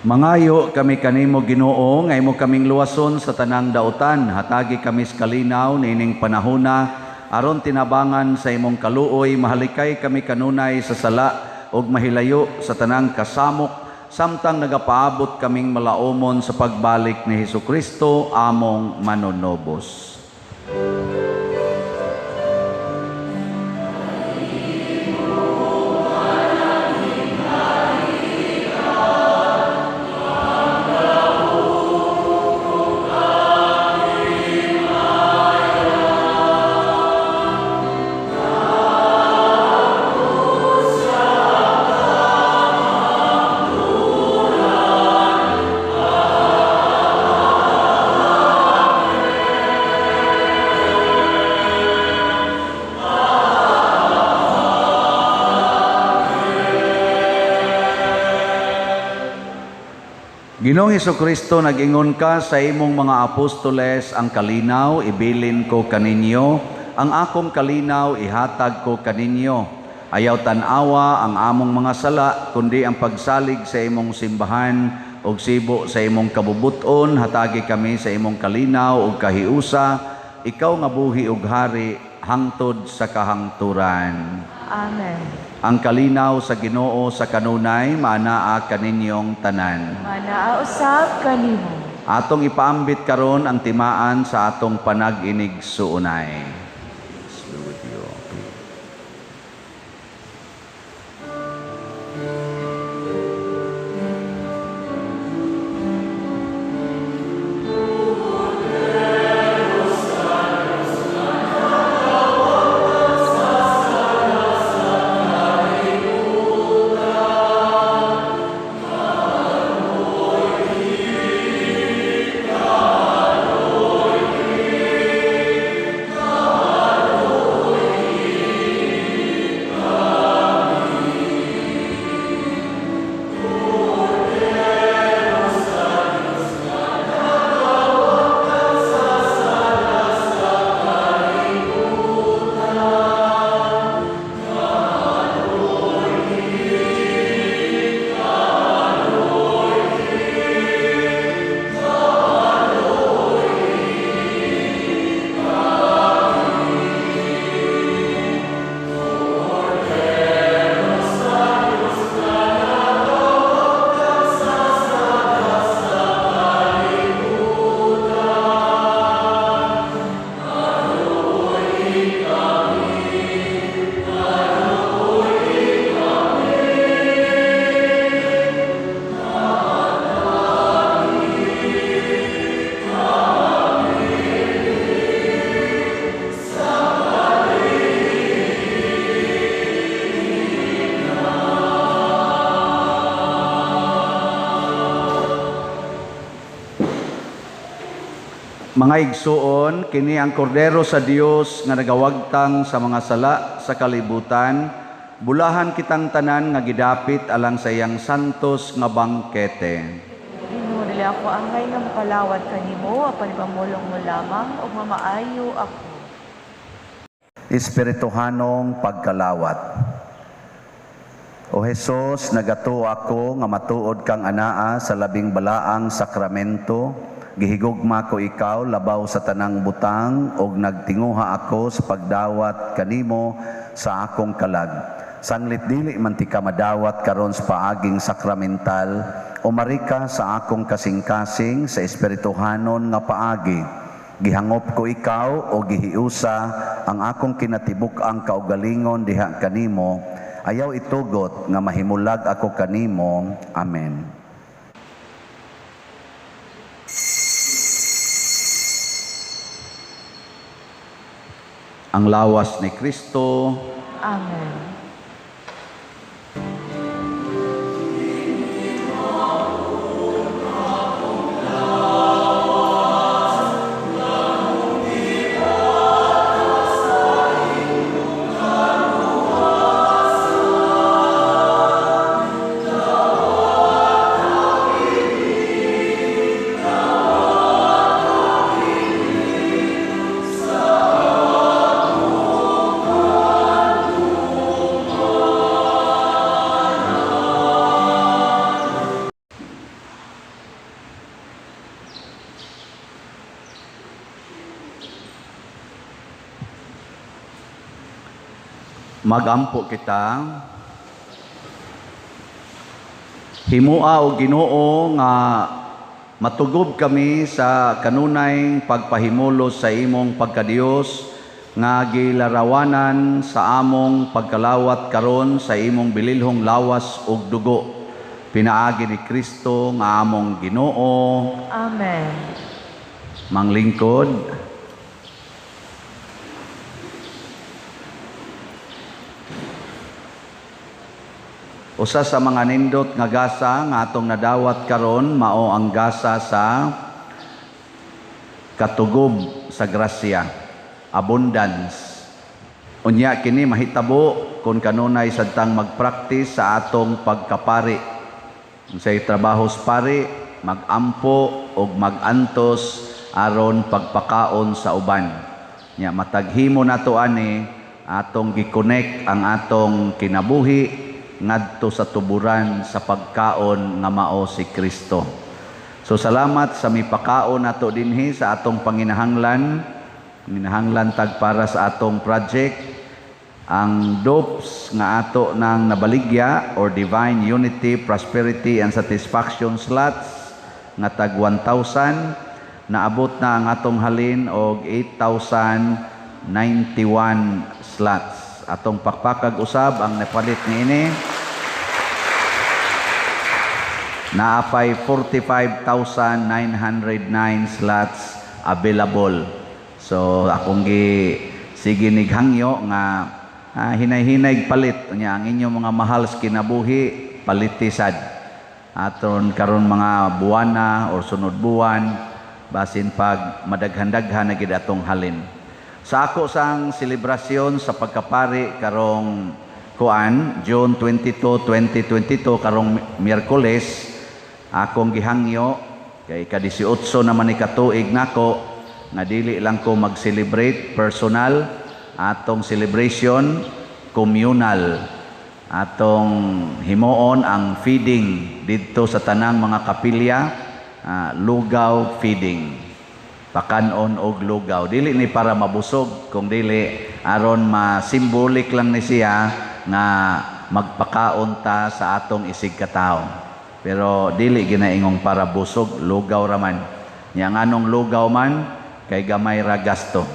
Mangayo kami kanimo Ginoo nga imo kaming luwason sa tanang dautan, hatagi kami sa kalinaw nining panahona aron tinabangan sa imong kaluoy, mahalikay kami kanunay sa sala ug mahilayo sa tanang kasamok, samtang nagapaabot kaming malaumon sa pagbalik ni Hesukristo among manunobos. Ginoong Hesukristo, nag-ingon ka sa imong mga apostoles, ang kalinaw ibilin ko kaninyo, ang akong kalinaw ihatag ko kaninyo. Ayaw tanawa ang among mga sala, kundi ang pagsalig sa imong simbahan og sibo sa imong kabubuton. Hatagi kami sa imong kalinaw ug kahiusa, ikaw nga buhi ug hari hangtod sa kahangturan.
Amen.
Ang kalinaw sa Ginoo sa kanunay maanaa kaninyong tanan.
Manaausab kanimo.
Atong ipaambit karon ang timaan sa atong panag-inig suunay. Mga igsuon, kini ang kordero sa Dios nga nagawagtang sa mga sala sa kalibutan. Bulahan kitang tanan nga gidapit alang sa iyang santos nga bangkete.
Ginoo dili ako angay nga mapalawat kanimo, apan ipamulong mo lamang ug mamaayo ako.
Espirituhanong pagkalawat. O Jesus, nagato ako nga matuod kang anaa sa labing balaang sakramento. Gihigugma ko ikaw labaw sa tanang butang ug nagtinguha ako sa pagdawat kanimo sa akong kalag. Sanglit dili man ti ka madawat karon sa paaging sakramental, umari ka sa akong kasing-kasing sa espirituhanon nga paagi. Gihangop ko ikaw o gihiusa ang akong kinatibuk-ang kaugalingon diha kanimo. Ayaw itugot nga mahimulag ako kanimo. Amen. Ang lawas ni Kristo.
Amen.
Magampo kita. Himua o Ginoo nga matugob kami sa kanunay pagpahimulos sa imong pagkadiyos nga gilarawanan sa among pagkalawat karon sa imong bililhong lawas ug dugo. Pinaagi ni Kristo nga among Ginoo.
Amen.
Manglingkod. Usa sa mga nindot nga gasa nga atong nadawat karon mao ang gasa sa katugob sa grasya, abundance. Unya kini mahitabo kung kanunay sadtang magpraktis sa atong pagkapari. Unsay trabaho sa pari, magampo ug magantos aron pagpakaon sa uban. Nya mataghimo nato ani atong gi-connect ang atong kinabuhi ngadto sa tuburan sa pagkaon nga mao si Kristo. So salamat sa mipakaon nato dinhi sa atong panginahanglan tag para sa atong project, ang DOPS nga ato nang nabaligya or Divine Unity, Prosperity and Satisfaction slots nga tag 1,000. Naabot na ang atong halin og 8,091 slots. Atong pakpakag usab ang napalit niini. Naapay 45,909 slots available. So akong sige nighangyo nga hinay-hinay palit nya ang inyong mga mahal sa kinabuhi palitisad. Aton karon mga buwana or sunod buwan basin pag madaghan-daghan na gid atong halin. Sa ako sang selebrasyon sa pagkapari karong June 22, 2022 karong Miyerkules, akong gihangyo kay ka-18 naman ni katuig nako nga dili lang ko mag-celebrate personal, atong celebration communal. Atong himuon ang feeding didto sa tanang mga kapilya. Lugaw feeding, pakanon og lugaw, dili ni para mabusog kung dili aron ma-symbolic lang ni siya nga magpakaon ta sa atong isig katao, pero dili ginaingong para busog, lugaw raman nya nganong lugaw man kay gamay ra gasto.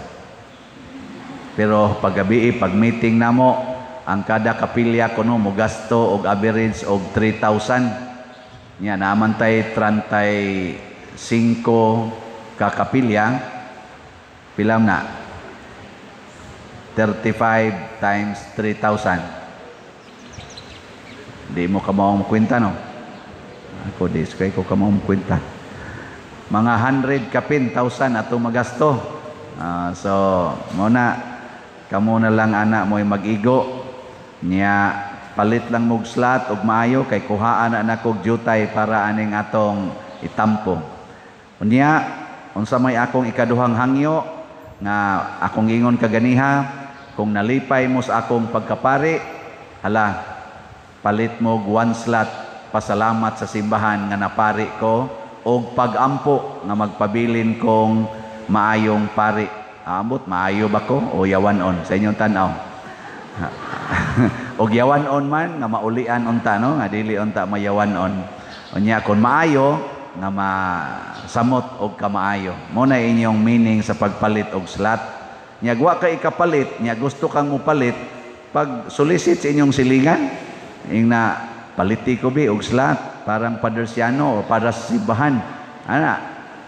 Pero paggabi pag meeting namo ang kada kapilya kuno mo gasto og average og 3,000. Nya naman tay 35 kakapilya, pilam na 35 times 3,000. Di mo ka maong kwenta, no? Ako di ko ka maong kwenta. Mga 100 kapin 1,000 ato magasto. So muna kamo na lang anak mo mag-igo nya palit lang mog slot ug maayo kay kuhaan na kog jutay para aning atong itampo. Unya unsa may akong ikaduhang hangyo nga akong ingon kaganiha, kung nalipay mo sa akong pagkapari, hala palit mo 1 slot pasalamat sa simbahan nga napari ko og pagampo nga magpabilin kong maayong pari. Ambot maayo ba ko o yawanon sa inyong tan-aw? Og yawanon man nga maulian unta, no, nga dili unta mayawanon. Unya kon maayo nga masamot og kamaayo, mo na inyong meaning sa pagpalit og slot. Nya wa kay ikapalit, nya gusto kang mopalit, pag solicit sa inyong silingan ing na paliti ko bi og slot parang padersiano o para sa simbahan ana,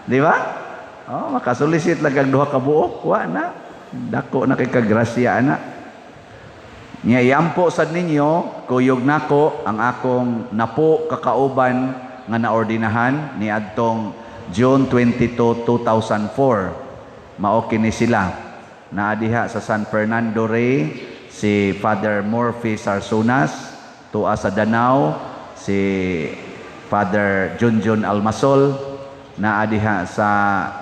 di ba? Makasulisit lang kag duha ka buok, wa na dako na kay kagrasya ana. Nya iampo sad ninyo kuyog nako ang akong napo kakauban nga naordinahan ni adtong June 22, 2004. Mao kini sila. Naa diha sa San Fernando Rey si Father Murphy Sarsunas, tuwa sa Danau si Father Junjun Almasol, naa diha sa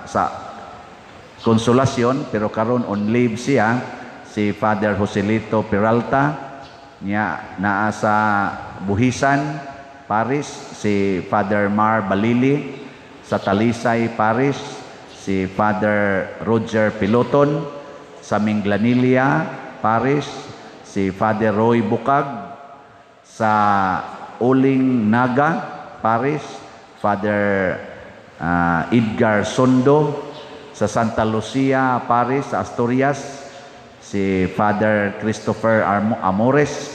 Consolacion pero karon on leave siya si Father Joselito Peralta, niya naa sa Buhisan Paris si Father Mar Balili, sa Talisay Paris si Father Roger Piloton, sa Minglanilia Paris si Father Roy Bukag, sa Uling Naga Paris Father Edgar Sondo, sa Santa Lucia Paris sa Asturias si Father Christopher Amores.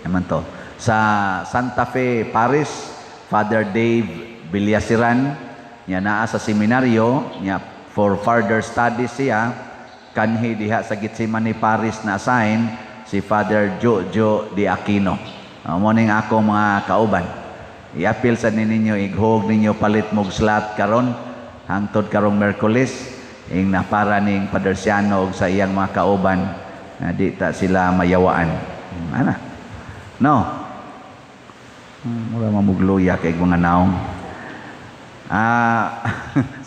Naman to. Sa Santa Fe Paris, Father Dave Villasiran, niya naa sa seminaryo, niya for further studies siya, kanhi diha sa Gitsemani Paris na assign si Father Jojo Di Aquino. Morning ako mga kauban. I-appeal sa ninyo, ighog ninyo palit mog slot karon hangtod karong Miyerkules. Ing na para ning padersiano og sa iyang mga kauban na di ta sila mayawaan. Ana? No. Mura mamugluya kay mga naong.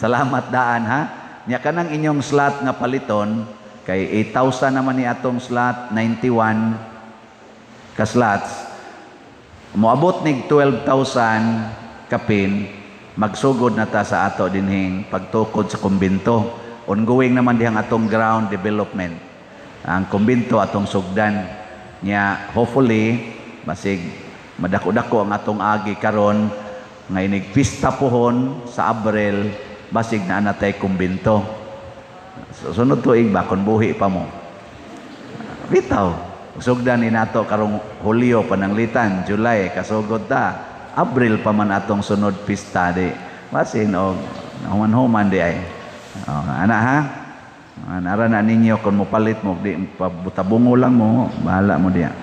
Salamat daan ha. Nya kanang inyong slot nga paliton kay 8,000 naman ni atong slot, 91 ka slots. Moabot nig 12,000 kapin, magsugod na ta sa ato dinhing pagtukod sa kumbinto. Ongoing naman dihang atong ground development. Ang kumbinto atong sugdan. Nya hopefully basig madako-dako ang atong agi karon nga inigpista pohon sa Abril basig na natay kumbinto. So, sunod tuig ba kung buhi pa mo? Bitaw. Sugdan ni nato karong Hulyo pananglitan, July kasugod ta. Abril pa man atong sunod pista di. Basin og human-human di ay. Ana ha? Nara na ninyo kung mupalit mo di pabutabungo lang mo, bahala mo diya.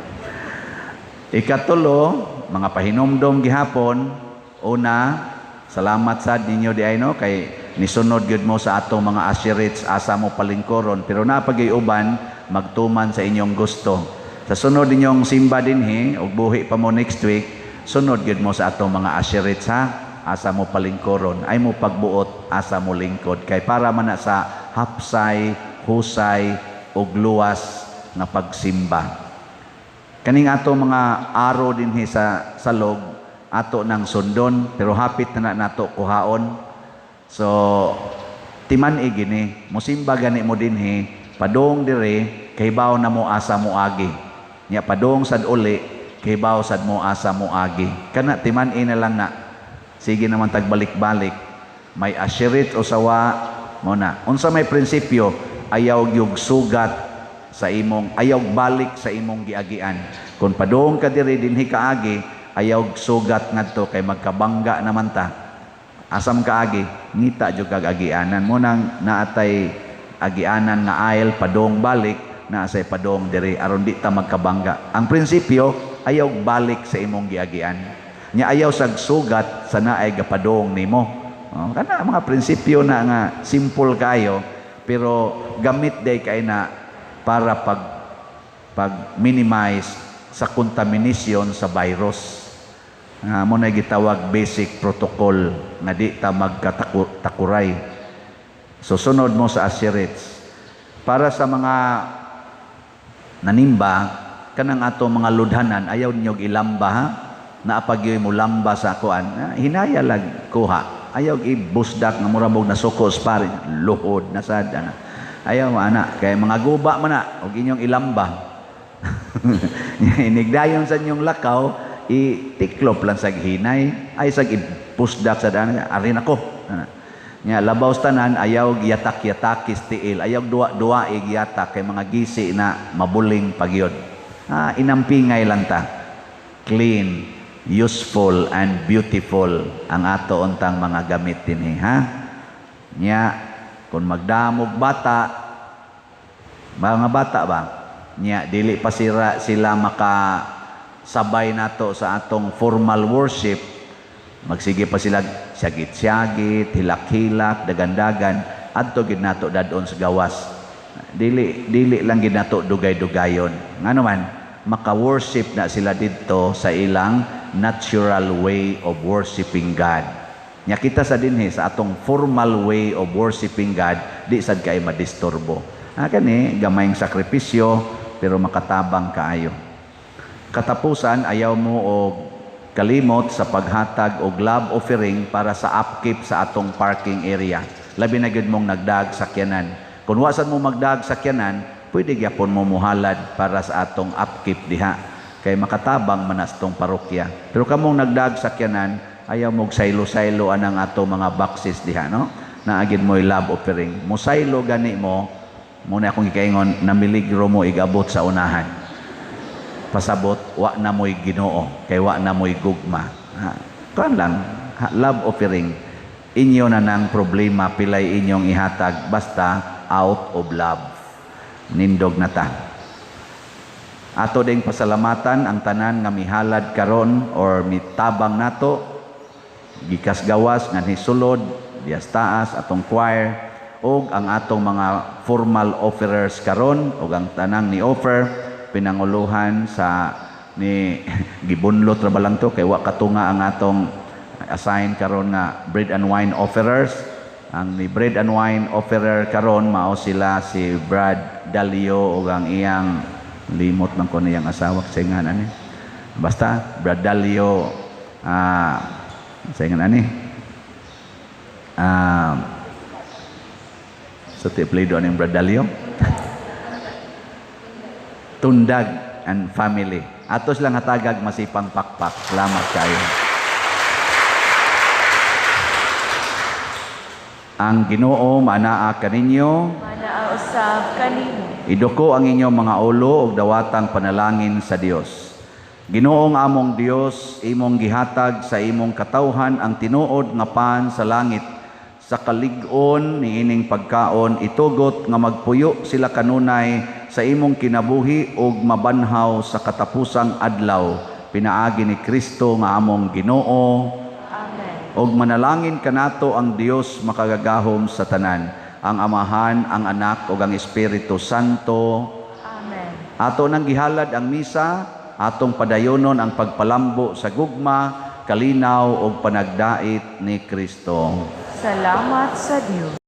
Ikatulo, mga pahinomdom gihapon. Una, salamat sad ninyo di ay no kay nisunod gyud mo sa atong mga ashirits asa mo palingkoron pero napagayuban magtuman sa inyong gusto. Sa sunod ninyong simba dinhi ug buhi pa mo next week, sunod gyud mo sa atong mga ashirits ha. Asa mo palingkoron ay mo pagbuot asa mo lingkod kay para man na sa hapsay, husay ug luwas nga pagsimba. Kaning ato mga aro dinhi sa salog ato nang sundon pero hapit na nato kuhaon. So timan gini musimba gani mo dinhi padong dire kahibaw na mo asa mo agi. Nya padong sad uli kahibaw sad mo asa mo agi. Kana timan na lang na. Sige naman tagbalik-balik. May ashirit o sawa mo na. Unsa may prinsipyo, ayaw gyug sugat sa imong, ayaw balik sa imong giagian. Kung padung ka diri dinhi kaagi, ayaw sugat ngadto kay magkabangga naman ta. Asam kaagi, ngita jud kag agianan mo nang naatay agianan nga aisle padung balik na say padung diri aron di ta magkabangga. Ang prinsipyo, ayaw balik sa imong giagian. Nya ayaw sag sugat sa naay gapadong nimo. Kana mga prinsipyo na nga simple kayo pero gamit day kay na para pag minimize sa contamination sa virus. Mo na gitawag basic protocol nga di ta magkatakuray. So sunod mo sa assurance. Para sa mga nanimba kanang ato mga ludhanan ayaw ninyo ilamba ha. Naapagyoy mo lamba sa kuan, hinaya lag kuha. Ayaw ibusdak nga murabog na sukos pa rin, luhod na sad. Ayaw ana, kay mga guba man na, huwag inyong ilamba. Inigdayon sa inyong lakaw, itiklop lang sa hinay, ay sa ibusdak sa daan, arin ako. Nya labaw tanan, ayaw giyatak-yatak istiil, ayaw duwa-duwa igiyatak kay mga gisi na mabuling pagyod. Inampingay lang ta. Clean, useful and beautiful ang ato untang mga gamit dinhi ha. Nya kung magdamog bata mga bata ba nya dili pa sila maka sabay nato sa atong formal worship, magsige pa sila syagit-syagit, hilak-hilak, dagan-dagan adto gid nato dadon sa gawas. Dili lang gid nato dugay-dugayon. Ngano man maka-worship na sila didto sa ilang natural way of worshiping God. Nya kita sa dinhi sa atong formal way of worshiping God, di sad kay madisturbo. Kani gamayng sakripisyo pero makatabang kaayo. Katapusan ayaw mo og kalimot sa paghatag og love offering para sa upkeep sa atong parking area. Labi na gyud mong nagdag sakyanan. Kung wa sad mo magdag sakyanan, pwede gyapon mo muhalad para sa atong upkeep diha. Kay makatabang manas tong parokya. Pero kamong nagdag sakyanan, ayaw mong saylo-saylo anang ato mga boxes diha, no? Naagid mo love offering. Musaylo gani mo, muna akong ikaingon, namiligro mo igabot sa unahan. Pasabot, wa na mo'y Ginoo, kay wa na mo'y gugma. Kuan lang, love offering. Inyo na nang problema, pilay inyong ihatag, basta out of love. Nindog na ta. Ato ding pasalamatan ang tanan nga mihalad karon or mitabang nato gikas gawas nga hisulod dias taas atong choir ug ang atong mga formal offerers karon ug ang tanang ni offer pinanguluhan sa ni gibunlot ra ba lang to kay wa katunga ang atong assign karon nga bread and wine offerers. Ang ni bread and wine offerer karon mao sila si Brad Dalio ug ang iyang limot man ko niyang asawa sa ngalan ani. Basta Brad Dalio sa ngalan ani. So tiplido aning Brad Dalio. Tundag and family. Atos lang hatagag masipang pakpak. Salamat kayo. Ang Ginoo manaa kaninyo.
Manaa usab kanimo.
Iduko ang inyong mga ulo ug dawatang panalangin sa Dios. Ginoong among Dios, imong gihatag sa imong katawhan ang tinuod nga pan sa langit. Sa kalig-on niining pagkaon itugot nga magpuyo sila kanunay sa imong kinabuhi ug mabanhaw sa katapusang adlaw. Pinaagi ni Kristo nga among Ginoo.
Amen.
Og manalangin kanato ang Dios makagagahom sa tanan, ang Amahan, ang Anak ug ang Espiritu Santo.
Amen.
Ato nang gihalad ang misa, atong padayonon ang pagpalambo sa gugma, kalinaw ug panagdait ni Kristo.
Salamat sa Dios.